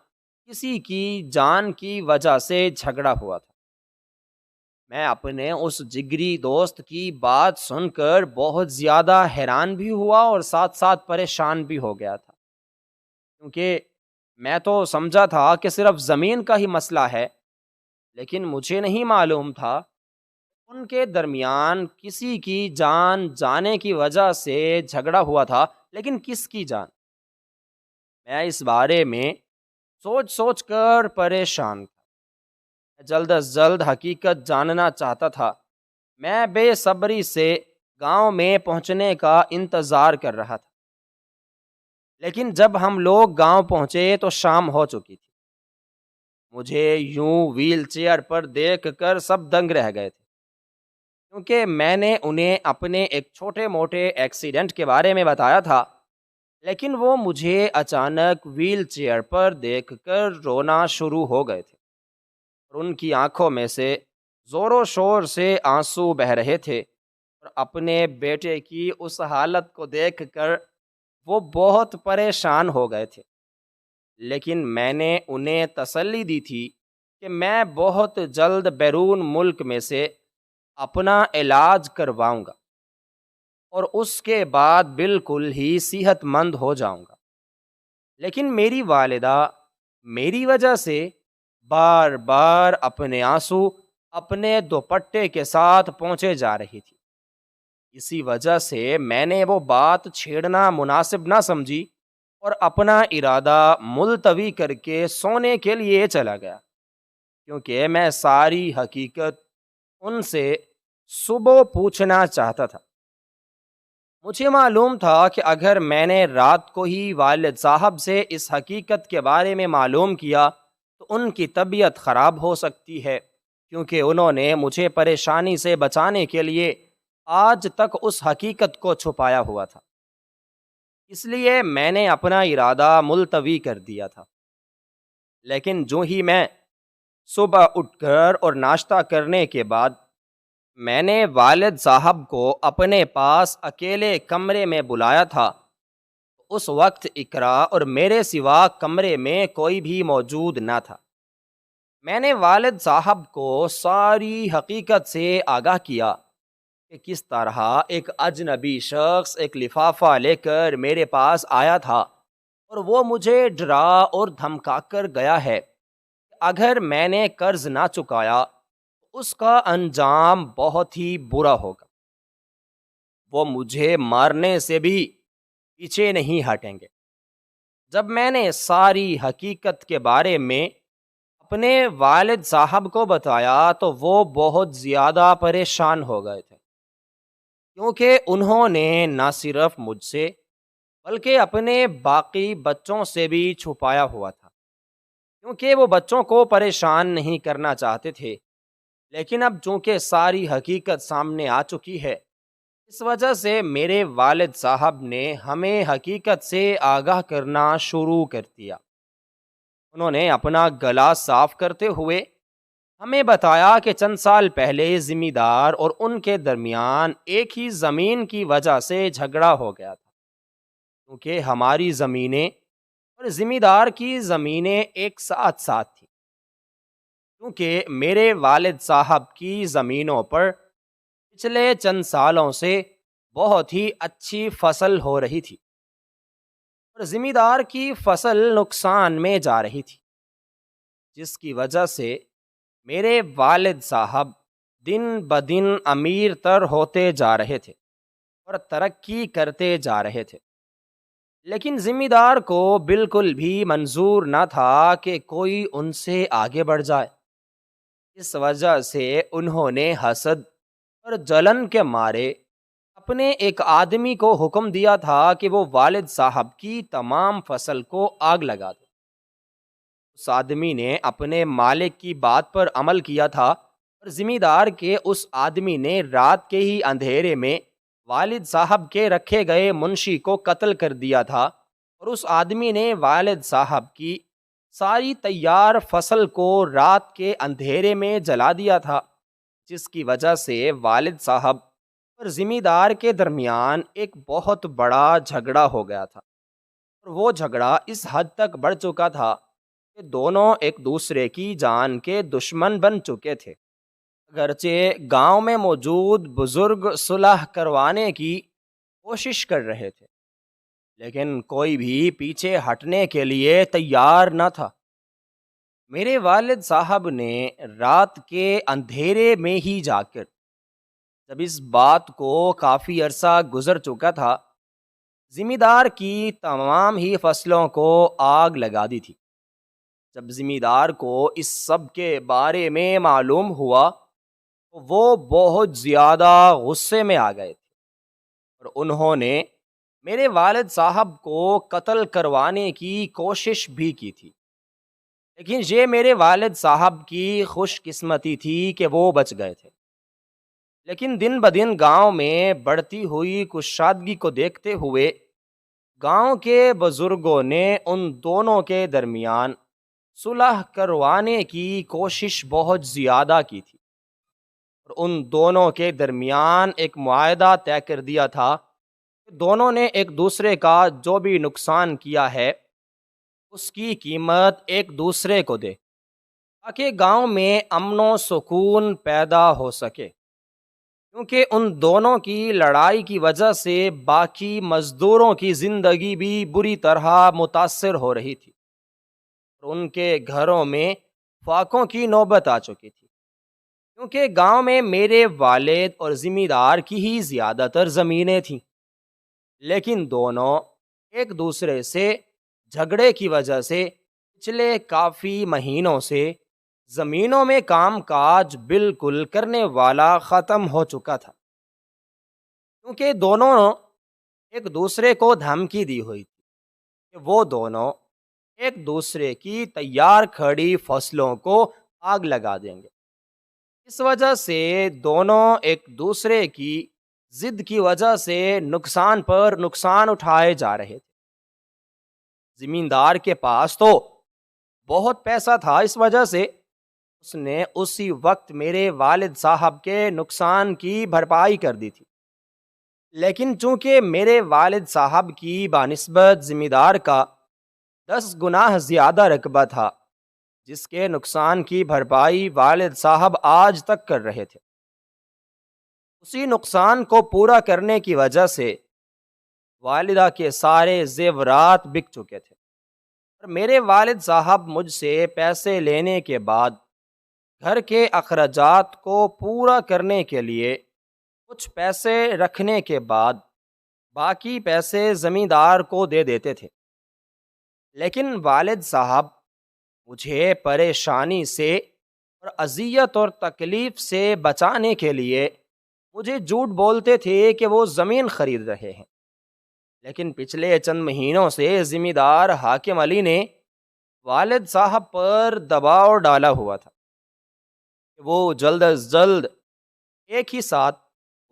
کسی کی جان کی وجہ سے جھگڑا ہوا تھا۔ میں اپنے اس جگری دوست کی بات سن کر بہت زیادہ حیران بھی ہوا اور ساتھ ساتھ پریشان بھی ہو گیا تھا، کیونکہ میں تو سمجھا تھا کہ صرف زمین کا ہی مسئلہ ہے، لیکن مجھے نہیں معلوم تھا ان کے درمیان کسی کی جان جانے کی وجہ سے جھگڑا ہوا تھا، لیکن کس کی جان؟ میں اس بارے میں سوچ سوچ کر پریشان تھا، جلد از جلد حقیقت جاننا چاہتا تھا۔ میں بے صبری سے گاؤں میں پہنچنے کا انتظار کر رہا تھا، لیکن جب ہم لوگ گاؤں پہنچے تو شام ہو چکی تھی۔ مجھے یوں ویل چیئر پر دیکھ کر سب دنگ رہ گئے تھے، کیونکہ میں نے انہیں اپنے ایک چھوٹے موٹے ایکسیڈنٹ کے بارے میں بتایا تھا، لیکن وہ مجھے اچانک ویل چیئر پر دیکھ کر رونا شروع ہو گئے تھے، اور ان کی آنکھوں میں سے زور و شور سے آنسو بہہ رہے تھے، اور اپنے بیٹے کی اس حالت کو دیکھ کر وہ بہت پریشان ہو گئے تھے۔ لیکن میں نے انہیں تسلی دی تھی کہ میں بہت جلد بیرون ملک میں سے اپنا علاج کرواؤں گا اور اس کے بعد بالکل ہی صحت مند ہو جاؤں گا۔ لیکن میری والدہ میری وجہ سے بار بار اپنے آنسو اپنے دوپٹے کے ساتھ پہنچے جا رہی تھی۔ اسی وجہ سے میں نے وہ بات چھیڑنا مناسب نہ سمجھی اور اپنا ارادہ ملتوی کر کے سونے کے لیے چلا گیا، کیونکہ میں ساری حقیقت ان سے صبح پوچھنا چاہتا تھا۔ مجھے معلوم تھا کہ اگر میں نے رات کو ہی والد صاحب سے اس حقیقت کے بارے میں معلوم کیا تو ان کی طبیعت خراب ہو سکتی ہے، کیونکہ انہوں نے مجھے پریشانی سے بچانے کے لیے آج تک اس حقیقت کو چھپایا ہوا تھا۔ اس لیے میں نے اپنا ارادہ ملتوی کر دیا تھا۔ لیکن جو ہی میں صبح اٹھ کر اور ناشتہ کرنے کے بعد میں نے والد صاحب کو اپنے پاس اکیلے کمرے میں بلایا تھا، اس وقت اقرا اور میرے سوا کمرے میں کوئی بھی موجود نہ تھا۔ میں نے والد صاحب کو ساری حقیقت سے آگاہ کیا کہ کس طرح ایک اجنبی شخص ایک لفافہ لے کر میرے پاس آیا تھا اور وہ مجھے ڈرا اور دھمکا کر گیا ہے کہ اگر میں نے قرض نہ چکایا تو اس کا انجام بہت ہی برا ہوگا، وہ مجھے مارنے سے بھی پیچھے نہیں ہٹیں گے۔ جب میں نے ساری حقیقت کے بارے میں اپنے والد صاحب کو بتایا تو وہ بہت زیادہ پریشان ہو گئے تھے، کیونکہ انہوں نے نہ صرف مجھ سے بلکہ اپنے باقی بچوں سے بھی چھپایا ہوا تھا، کیونکہ وہ بچوں کو پریشان نہیں کرنا چاہتے تھے۔ لیکن اب چونکہ ساری حقیقت سامنے آ چکی ہے، اس وجہ سے میرے والد صاحب نے ہمیں حقیقت سے آگاہ کرنا شروع کر دیا۔ انہوں نے اپنا گلا صاف کرتے ہوئے ہمیں بتایا کہ چند سال پہلے ذمہ دار اور ان کے درمیان ایک ہی زمین کی وجہ سے جھگڑا ہو گیا تھا، کیونکہ ہماری زمینیں اور ذمہ دار کی زمینیں ایک ساتھ ساتھ تھیں، کیونکہ میرے والد صاحب کی زمینوں پر پچھلے چند سالوں سے بہت ہی اچھی فصل ہو رہی تھی اور ذمہ دار کی فصل نقصان میں جا رہی تھی، جس کی وجہ سے میرے والد صاحب دن بدن امیر تر ہوتے جا رہے تھے اور ترقی کرتے جا رہے تھے۔ لیکن ذمہ دار کو بالکل بھی منظور نہ تھا کہ کوئی ان سے آگے بڑھ جائے۔ اس وجہ سے انہوں نے حسد اور جلن کے مارے اپنے ایک آدمی کو حکم دیا تھا کہ وہ والد صاحب کی تمام فصل کو آگ لگا دے۔ اس آدمی نے اپنے مالک کی بات پر عمل کیا تھا اور ذمہ دار کے اس آدمی نے رات کے ہی اندھیرے میں والد صاحب کے رکھے گئے منشی کو قتل کر دیا تھا، اور اس آدمی نے والد صاحب کی ساری تیار فصل کو رات کے اندھیرے میں جلا دیا تھا، جس کی وجہ سے والد صاحب اور ذمہ دار کے درمیان ایک بہت بڑا جھگڑا ہو گیا تھا، اور وہ جھگڑا اس حد تک بڑھ چکا تھا کہ دونوں ایک دوسرے کی جان کے دشمن بن چکے تھے۔ اگرچہ گاؤں میں موجود بزرگ صلح کروانے کی کوشش کر رہے تھے، لیکن کوئی بھی پیچھے ہٹنے کے لیے تیار نہ تھا۔ میرے والد صاحب نے رات کے اندھیرے میں ہی جا کر، جب اس بات کو کافی عرصہ گزر چکا تھا، ذمہ دار کی تمام ہی فصلوں کو آگ لگا دی تھی۔ جب ذمہ دار کو اس سب کے بارے میں معلوم ہوا تو وہ بہت زیادہ غصے میں آ گئے تھے، اور انہوں نے میرے والد صاحب کو قتل کروانے کی کوشش بھی کی تھی۔ لیکن یہ میرے والد صاحب کی خوش قسمتی تھی کہ وہ بچ گئے تھے۔ لیکن دن بدن گاؤں میں بڑھتی ہوئی کشادگی کو دیکھتے ہوئے گاؤں کے بزرگوں نے ان دونوں کے درمیان صلح کروانے کی کوشش بہت زیادہ کی تھی، اور ان دونوں کے درمیان ایک معاہدہ طے کر دیا تھا کہ دونوں نے ایک دوسرے کا جو بھی نقصان کیا ہے اس کی قیمت ایک دوسرے کو دے، تاکہ گاؤں میں امن و سکون پیدا ہو سکے، کیونکہ ان دونوں کی لڑائی کی وجہ سے باقی مزدوروں کی زندگی بھی بری طرح متاثر ہو رہی تھی، اور ان کے گھروں میں فاقوں کی نوبت آ چکی تھی۔ کیونکہ گاؤں میں میرے والد اور ذمہ دار کی ہی زیادہ تر زمینیں تھیں، لیکن دونوں ایک دوسرے سے جھگڑے کی وجہ سے پچھلے کافی مہینوں سے زمینوں میں کام کاج بالکل کرنے والا ختم ہو چکا تھا، کیونکہ دونوں ایک دوسرے کو دھمکی دی ہوئی تھی کہ وہ دونوں ایک دوسرے کی تیار کھڑی فصلوں کو آگ لگا دیں گے۔ اس وجہ سے دونوں ایک دوسرے کی ضد کی وجہ سے نقصان پر نقصان اٹھائے جا رہے تھے۔ زمیندار کے پاس تو بہت پیسہ تھا، اس وجہ سے اس نے اسی وقت میرے والد صاحب کے نقصان کی بھرپائی کر دی تھی، لیکن چونکہ میرے والد صاحب کی بانسبت ذمہ دار کا 10 گنا زیادہ رقبہ تھا، جس کے نقصان کی بھرپائی والد صاحب آج تک کر رہے تھے۔ اسی نقصان کو پورا کرنے کی وجہ سے والدہ کے سارے زیورات بک چکے تھے، اور میرے والد صاحب مجھ سے پیسے لینے کے بعد گھر کے اخراجات کو پورا کرنے کے لیے کچھ پیسے رکھنے کے بعد باقی پیسے زمیندار کو دے دیتے تھے، لیکن والد صاحب مجھے پریشانی سے اور اذیت اور تکلیف سے بچانے کے لیے مجھے جھوٹ بولتے تھے کہ وہ زمین خرید رہے ہیں، لیکن پچھلے چند مہینوں سے ذمہ دار حاکم علی نے والد صاحب پر دباؤ ڈالا ہوا تھا کہ وہ جلد از جلد ایک ہی ساتھ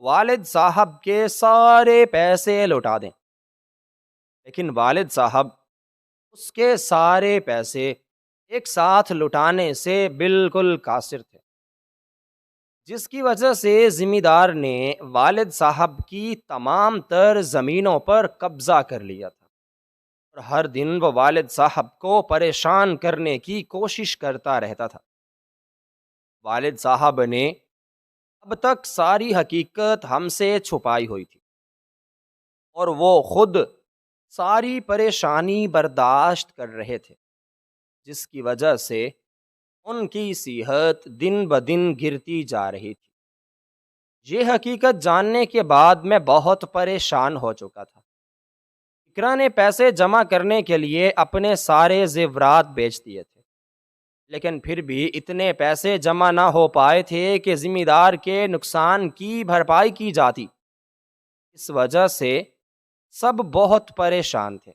والد صاحب کے سارے پیسے لوٹا دیں، لیکن والد صاحب اس کے سارے پیسے ایک ساتھ لٹانے سے بالکل قاصر تھے، جس کی وجہ سے ذمہ دار نے والد صاحب کی تمام تر زمینوں پر قبضہ کر لیا تھا، اور ہر دن وہ والد صاحب کو پریشان کرنے کی کوشش کرتا رہتا تھا۔ والد صاحب نے اب تک ساری حقیقت ہم سے چھپائی ہوئی تھی، اور وہ خود ساری پریشانی برداشت کر رہے تھے، جس کی وجہ سے ان کی صحت دن بدن گرتی جا رہی تھی۔ یہ حقیقت جاننے کے بعد میں بہت پریشان ہو چکا تھا۔ اقرا نے پیسے جمع کرنے کے لیے اپنے سارے زیورات بیچ دیے تھے، لیکن پھر بھی اتنے پیسے جمع نہ ہو پائے تھے کہ ذمہ دار کے نقصان کی بھرپائی کی جاتی۔ اس وجہ سے سب بہت پریشان تھے۔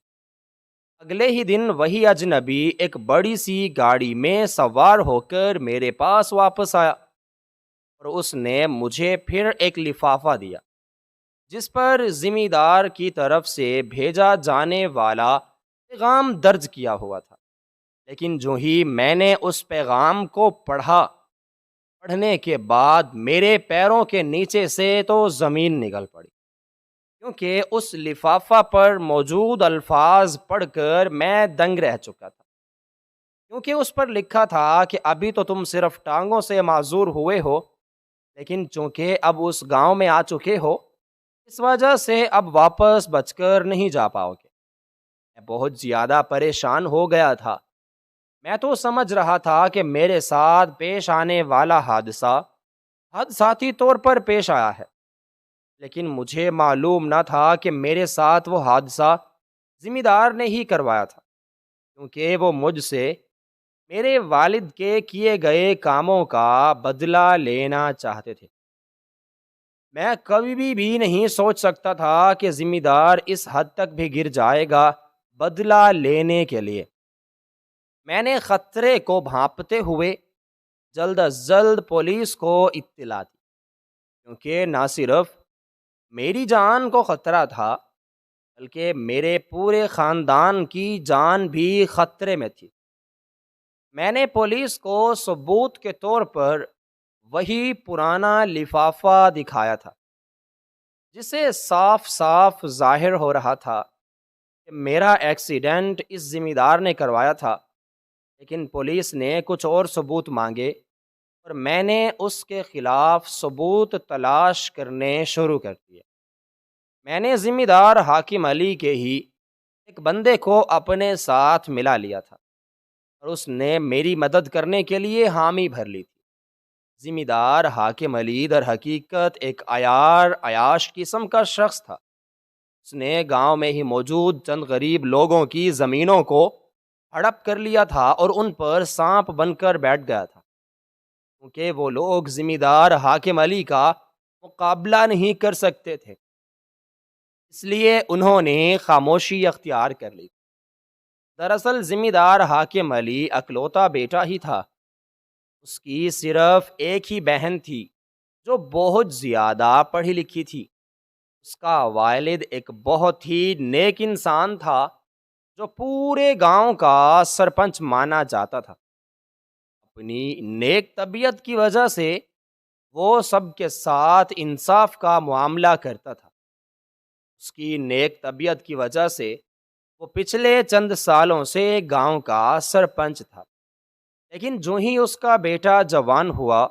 اگلے ہی دن وہی اجنبی ایک بڑی سی گاڑی میں سوار ہو کر میرے پاس واپس آیا، اور اس نے مجھے پھر ایک لفافہ دیا جس پر ذمہ دار کی طرف سے بھیجا جانے والا پیغام درج کیا ہوا تھا، لیکن جو ہی میں نے اس پیغام کو پڑھنے کے بعد میرے پیروں کے نیچے سے تو زمین نکل پڑی، کیونکہ اس لفافہ پر موجود الفاظ پڑھ کر میں دنگ رہ چکا تھا، کیونکہ اس پر لکھا تھا کہ ابھی تو تم صرف ٹانگوں سے معذور ہوئے ہو، لیکن چونکہ اب اس گاؤں میں آ چکے ہو، اس وجہ سے اب واپس بچ کر نہیں جا پاؤ گے۔ میں بہت زیادہ پریشان ہو گیا تھا۔ میں تو سمجھ رہا تھا کہ میرے ساتھ پیش آنے والا حادثہ حادثاتی طور پر پیش آیا ہے، لیکن مجھے معلوم نہ تھا کہ میرے ساتھ وہ حادثہ ذمہ دار نے ہی کروایا تھا، کیونکہ وہ مجھ سے میرے والد کے کیے گئے کاموں کا بدلہ لینا چاہتے تھے۔ میں کبھی بھی نہیں سوچ سکتا تھا کہ ذمہ دار اس حد تک بھی گر جائے گا بدلہ لینے کے لیے۔ میں نے خطرے کو بھانپتے ہوئے جلد از جلد پولیس کو اطلاع دی، کیونکہ نہ صرف میری جان کو خطرہ تھا بلکہ میرے پورے خاندان کی جان بھی خطرے میں تھی۔ میں نے پولیس کو ثبوت کے طور پر وہی پرانا لفافہ دکھایا تھا، جس سے صاف صاف ظاہر ہو رہا تھا کہ میرا ایکسیڈنٹ اس ذمہ دار نے کروایا تھا، لیکن پولیس نے کچھ اور ثبوت مانگے، اور میں نے اس کے خلاف ثبوت تلاش کرنے شروع کر دیے۔ میں نے ذمہ دار حاکم علی کے ہی ایک بندے کو اپنے ساتھ ملا لیا تھا، اور اس نے میری مدد کرنے کے لیے حامی بھر لی تھی۔ ذمہ دار حاکم علی در حقیقت ایک عیاش قسم کا شخص تھا۔ اس نے گاؤں میں ہی موجود چند غریب لوگوں کی زمینوں کو ہڑپ کر لیا تھا اور ان پر سانپ بن کر بیٹھ گیا تھا، کیونکہ وہ لوگ ذمہ دار حاکم علی کا مقابلہ نہیں کر سکتے تھے، اس لیے انہوں نے خاموشی اختیار کر لی۔ دراصل ذمہ دار حاکم علی اکلوتا بیٹا ہی تھا۔ اس کی صرف ایک ہی بہن تھی جو بہت زیادہ پڑھی لکھی تھی۔ اس کا والد ایک بہت ہی نیک انسان تھا جو پورے گاؤں کا سرپنچ مانا جاتا تھا۔ اپنی نیک طبیعت کی وجہ سے وہ سب کے ساتھ انصاف کا معاملہ کرتا تھا۔ اس کی نیک طبیعت کی وجہ سے وہ پچھلے چند سالوں سے گاؤں کا سرپنچ تھا، لیکن جو ہی اس کا بیٹا جوان ہوا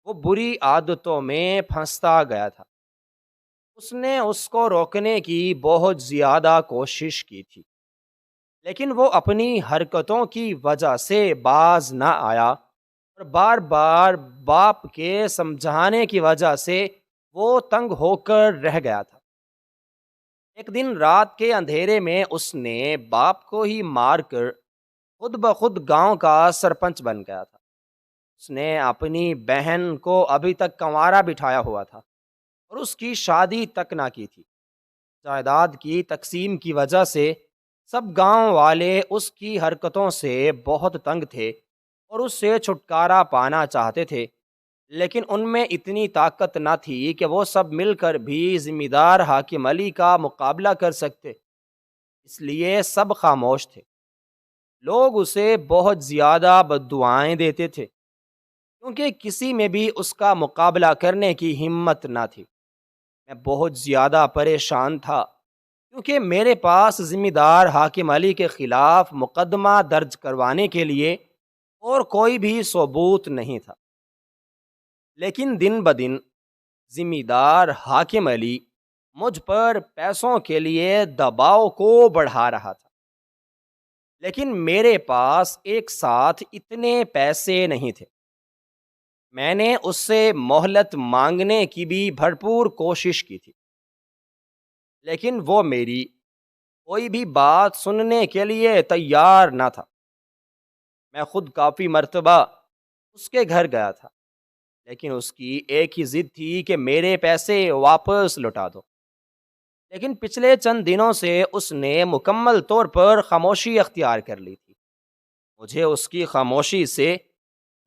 وہ بری عادتوں میں پھنستا گیا تھا۔ اس نے اس کو روکنے کی بہت زیادہ کوشش کی تھی، لیکن وہ اپنی حرکتوں کی وجہ سے باز نہ آیا اور بار بار باپ کے سمجھانے کی وجہ سے وہ تنگ ہو کر رہ گیا تھا۔ ایک دن رات کے اندھیرے میں اس نے باپ کو ہی مار کر خود بخود گاؤں کا سرپنچ بن گیا تھا۔ اس نے اپنی بہن کو ابھی تک کنوارا بٹھایا ہوا تھا اور اس کی شادی تک نہ کی تھی۔ جائیداد کی تقسیم کی وجہ سے سب گاؤں والے اس کی حرکتوں سے بہت تنگ تھے اور اس سے چھٹکارا پانا چاہتے تھے، لیکن ان میں اتنی طاقت نہ تھی کہ وہ سب مل کر بھی ذمہ دار حاکم علی کا مقابلہ کر سکتے، اس لیے سب خاموش تھے۔ لوگ اسے بہت زیادہ بددعائیں دیتے تھے کیونکہ کسی میں بھی اس کا مقابلہ کرنے کی ہمت نہ تھی۔ میں بہت زیادہ پریشان تھا کیونکہ میرے پاس ذمہ دار حاکم علی کے خلاف مقدمہ درج کروانے کے لیے اور کوئی بھی ثبوت نہیں تھا، لیکن دن بدن ذمہ دار حاکم علی مجھ پر پیسوں کے لیے دباؤ کو بڑھا رہا تھا، لیکن میرے پاس ایک ساتھ اتنے پیسے نہیں تھے۔ میں نے اس سے مہلت مانگنے کی بھی بھرپور کوشش کی تھی، لیکن وہ میری کوئی بھی بات سننے کے لیے تیار نہ تھا۔ میں خود کافی مرتبہ اس کے گھر گیا تھا، لیکن اس کی ایک ہی ضد تھی کہ میرے پیسے واپس لوٹا دو۔ لیکن پچھلے چند دنوں سے اس نے مکمل طور پر خاموشی اختیار کر لی تھی۔ مجھے اس کی خاموشی سے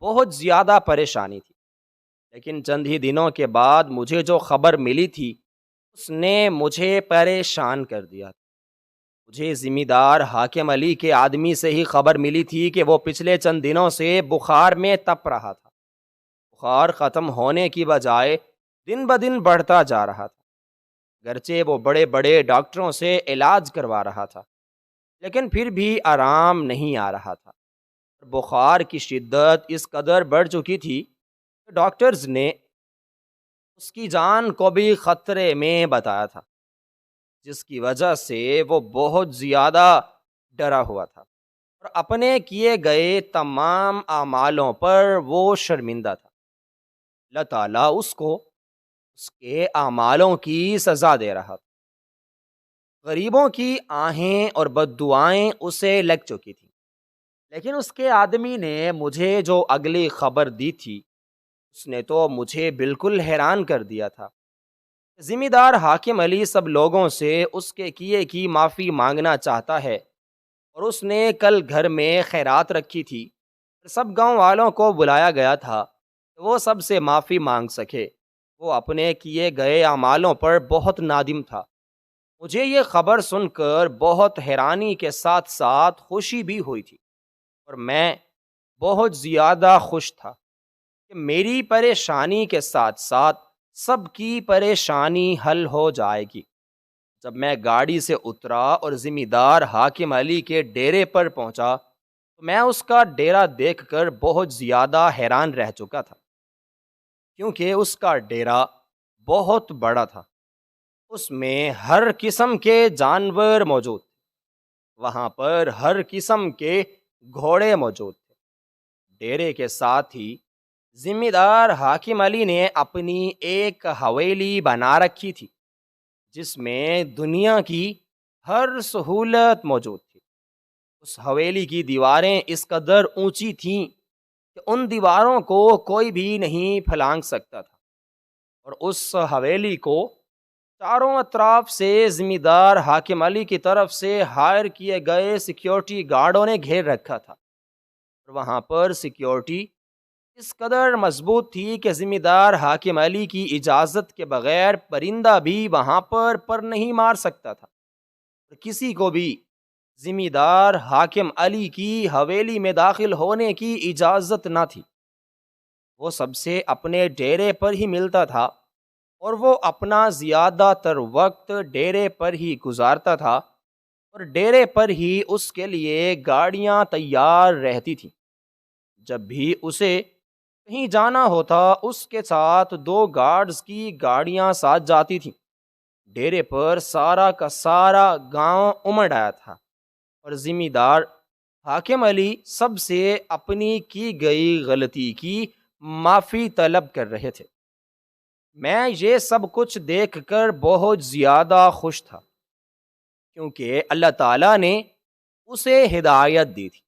بہت زیادہ پریشانی تھی، لیکن چند ہی دنوں کے بعد مجھے جو خبر ملی تھی اس نے مجھے پریشان کر دیا۔ مجھے ذمہ دار حاکم علی کے آدمی سے ہی خبر ملی تھی کہ وہ پچھلے چند دنوں سے بخار میں تپ رہا تھا۔ بخار ختم ہونے کی بجائے دن بدن بڑھتا جا رہا تھا۔ گرچہ وہ بڑے بڑے ڈاکٹروں سے علاج کروا رہا تھا، لیکن پھر بھی آرام نہیں آ رہا تھا۔ بخار کی شدت اس قدر بڑھ چکی تھی کہ ڈاکٹرز نے اس کی جان کو بھی خطرے میں بتایا تھا، جس کی وجہ سے وہ بہت زیادہ ڈرا ہوا تھا اور اپنے کیے گئے تمام اعمالوں پر وہ شرمندہ تھا۔ اللہ تعالیٰ اس کو اس کے اعمالوں کی سزا دے رہا تھا۔ غریبوں کی آہیں اور بددعائیں اسے لگ چکی تھیں، لیکن اس کے آدمی نے مجھے جو اگلی خبر دی تھی اس نے تو مجھے بالکل حیران کر دیا تھا۔ ذمہ دار حاکم علی سب لوگوں سے اس کے کیے کی معافی مانگنا چاہتا ہے، اور اس نے کل گھر میں خیرات رکھی تھی، سب گاؤں والوں کو بلایا گیا تھا کہ وہ سب سے معافی مانگ سکے۔ وہ اپنے کیے گئے اعمالوں پر بہت نادم تھا۔ مجھے یہ خبر سن کر بہت حیرانی کے ساتھ ساتھ خوشی بھی ہوئی تھی، اور میں بہت زیادہ خوش تھا کہ میری پریشانی کے ساتھ ساتھ سب کی پریشانی حل ہو جائے گی۔ جب میں گاڑی سے اترا اور ذمہ دار حاکم علی کے ڈیرے پر پہنچا تو میں اس کا ڈیرا دیکھ کر بہت زیادہ حیران رہ چکا تھا، کیونکہ اس کا ڈیرا بہت بڑا تھا۔ اس میں ہر قسم کے جانور موجود تھے، وہاں پر ہر قسم کے گھوڑے موجود تھے۔ ڈیرے کے ساتھ ہی ذمہ دار حاکم علی نے اپنی ایک حویلی بنا رکھی تھی جس میں دنیا کی ہر سہولت موجود تھی۔ اس حویلی کی دیواریں اس قدر اونچی تھیں کہ ان دیواروں کو کوئی بھی نہیں پھلانگ سکتا تھا، اور اس حویلی کو چاروں اطراف سے ذمہ دار حاکم علی کی طرف سے ہائر کیے گئے سیکیورٹی گارڈوں نے گھیر رکھا تھا، اور وہاں پر سیکیورٹی اس قدر مضبوط تھی کہ ذمہ دار حاکم علی کی اجازت کے بغیر پرندہ بھی وہاں پر نہیں مار سکتا تھا، اور کسی کو بھی ذمہ دار حاکم علی کی حویلی میں داخل ہونے کی اجازت نہ تھی۔ وہ سب سے اپنے ڈیرے پر ہی ملتا تھا، اور وہ اپنا زیادہ تر وقت ڈیرے پر ہی گزارتا تھا، اور ڈیرے پر ہی اس کے لیے گاڑیاں تیار رہتی تھیں۔ جب بھی اسے کہیں جانا ہوتا اس کے ساتھ 2 گارڈز کی گاڑیاں ساتھ جاتی تھیں۔ ڈیرے پر سارا کا سارا گاؤں امڑ آیا تھا، اور ذمہ دار حاکم علی سب سے اپنی کی گئی غلطی کی معافی طلب کر رہے تھے۔ میں یہ سب کچھ دیکھ کر بہت زیادہ خوش تھا، کیونکہ اللہ تعالیٰ نے اسے ہدایت دی تھی۔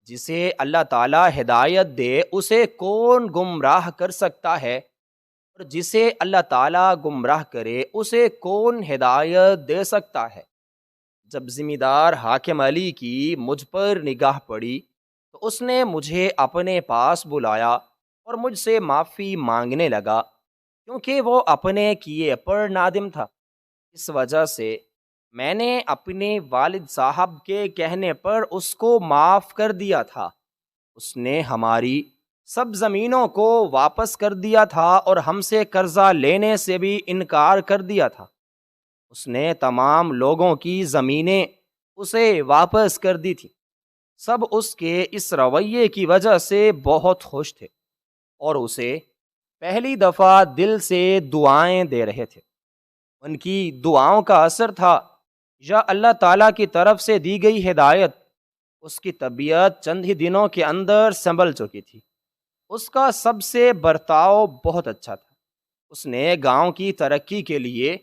جسے اللہ تعالیٰ ہدایت دے اسے کون گمراہ کر سکتا ہے، اور جسے اللہ تعالیٰ گمراہ کرے اسے کون ہدایت دے سکتا ہے۔ جب ذمہ دار حاکم علی کی مجھ پر نگاہ پڑی تو اس نے مجھے اپنے پاس بلایا اور مجھ سے معافی مانگنے لگا، کیونکہ وہ اپنے کیے پر نادم تھا۔ اس وجہ سے میں نے اپنے والد صاحب کے کہنے پر اس کو معاف کر دیا تھا۔ اس نے ہماری سب زمینوں کو واپس کر دیا تھا اور ہم سے قرضہ لینے سے بھی انکار کر دیا تھا۔ اس نے تمام لوگوں کی زمینیں اسے واپس کر دی تھی۔ سب اس کے اس رویے کی وجہ سے بہت خوش تھے، اور اسے پہلی دفعہ دل سے دعائیں دے رہے تھے۔ ان کی دعاؤں کا اثر تھا یا اللہ تعالیٰ کی طرف سے دی گئی ہدایت، اس کی طبیعت چند ہی دنوں کے اندر سنبھل چکی تھی۔ اس کا سب سے برتاؤ بہت اچھا تھا۔ اس نے گاؤں کی ترقی کے لیے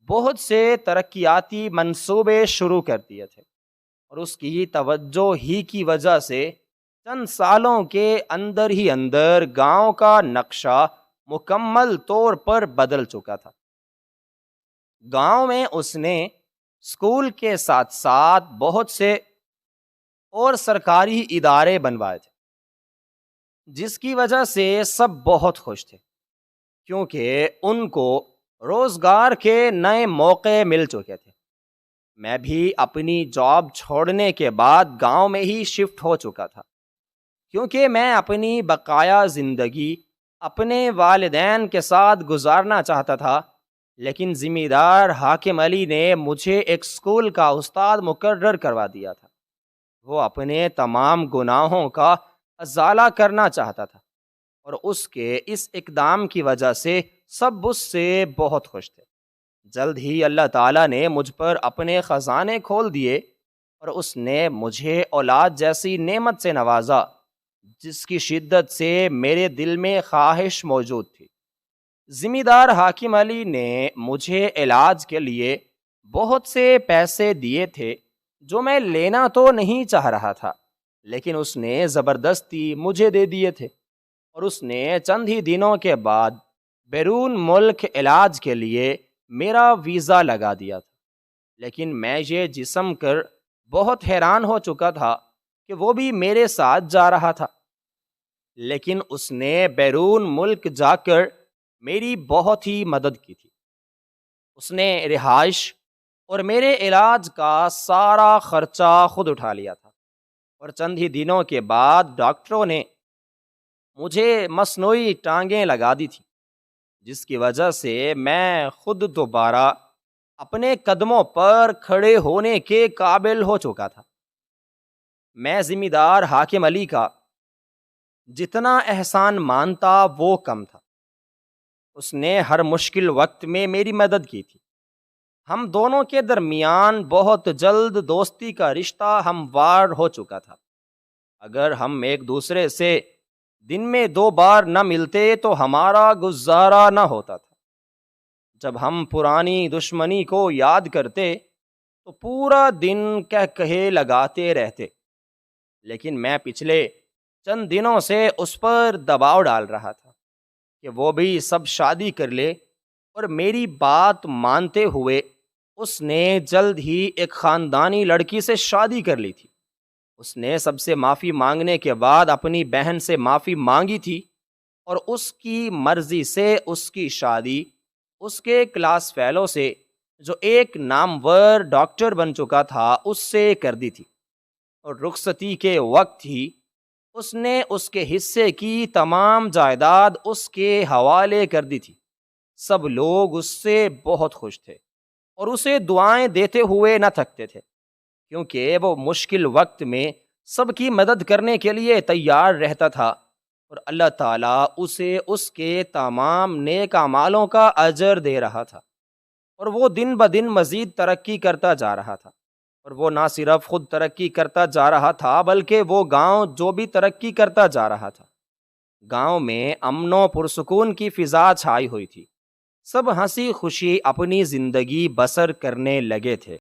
بہت سے ترقیاتی منصوبے شروع کر دیے تھے، اور اس کی توجہ ہی کی وجہ سے چند سالوں کے اندر ہی اندر گاؤں کا نقشہ مکمل طور پر بدل چکا تھا۔ گاؤں میں اس نے اسکول کے ساتھ ساتھ بہت سے اور سرکاری ادارے بنوائے تھے، جس کی وجہ سے سب بہت خوش تھے، کیونکہ ان کو روزگار کے نئے موقع مل چکے تھے۔ میں بھی اپنی جاب چھوڑنے کے بعد گاؤں میں ہی شفٹ ہو چکا تھا، کیونکہ میں اپنی بقایا زندگی اپنے والدین کے ساتھ گزارنا چاہتا تھا۔ لیکن ذمہ دار حاکم علی نے مجھے ایک اسکول کا استاد مقرر کروا دیا تھا۔ وہ اپنے تمام گناہوں کا ازالہ کرنا چاہتا تھا، اور اس کے اس اقدام کی وجہ سے سب اس سے بہت خوش تھے۔ جلد ہی اللہ تعالیٰ نے مجھ پر اپنے خزانے کھول دیے، اور اس نے مجھے اولاد جیسی نعمت سے نوازا جس کی شدت سے میرے دل میں خواہش موجود تھی۔ ذمہ دار حاکم علی نے مجھے علاج کے لیے بہت سے پیسے دیے تھے جو میں لینا تو نہیں چاہ رہا تھا، لیکن اس نے زبردستی مجھے دے دیے تھے، اور اس نے چند ہی دنوں کے بعد بیرون ملک علاج کے لیے میرا ویزا لگا دیا تھا۔ لیکن میں یہ جسم کر بہت حیران ہو چکا تھا کہ وہ بھی میرے ساتھ جا رہا تھا، لیکن اس نے بیرون ملک جا کر میری بہت ہی مدد کی تھی۔ اس نے رہائش اور میرے علاج کا سارا خرچہ خود اٹھا لیا تھا، اور چند ہی دنوں کے بعد ڈاکٹروں نے مجھے مصنوعی ٹانگیں لگا دی تھی، جس کی وجہ سے میں خود دوبارہ اپنے قدموں پر کھڑے ہونے کے قابل ہو چکا تھا۔ میں ذمہ دار حاکم علی کا جتنا احسان مانتا وہ کم تھا۔ اس نے ہر مشکل وقت میں میری مدد کی تھی۔ ہم دونوں کے درمیان بہت جلد دوستی کا رشتہ ہموار ہو چکا تھا۔ اگر ہم ایک دوسرے سے دن میں 2 بار نہ ملتے تو ہمارا گزارا نہ ہوتا تھا۔ جب ہم پرانی دشمنی کو یاد کرتے تو پورا دن کہے لگاتے رہتے، لیکن میں پچھلے چند دنوں سے اس پر دباؤ ڈال رہا تھا کہ وہ بھی سب شادی کر لے، اور میری بات مانتے ہوئے اس نے جلد ہی ایک خاندانی لڑکی سے شادی کر لی تھی۔ اس نے سب سے معافی مانگنے کے بعد اپنی بہن سے معافی مانگی تھی، اور اس کی مرضی سے اس کی شادی اس کے کلاس فیلو سے، جو ایک نامور ڈاکٹر بن چکا تھا، اس سے کر دی تھی، اور رخصتی کے وقت ہی اس نے اس کے حصے کی تمام جائیداد اس کے حوالے کر دی تھی۔ سب لوگ اس سے بہت خوش تھے اور اسے دعائیں دیتے ہوئے نہ تھکتے تھے، کیونکہ وہ مشکل وقت میں سب کی مدد کرنے کے لیے تیار رہتا تھا، اور اللہ تعالیٰ اسے اس کے تمام نیک اعمالوں کا اجر دے رہا تھا، اور وہ دن بدن مزید ترقی کرتا جا رہا تھا۔ اور وہ نہ صرف خود ترقی کرتا جا رہا تھا، بلکہ وہ گاؤں جو بھی ترقی کرتا جا رہا تھا۔ گاؤں میں امن و پرسکون کی فضا چھائی ہوئی تھی، سب ہنسی خوشی اپنی زندگی بسر کرنے لگے تھے۔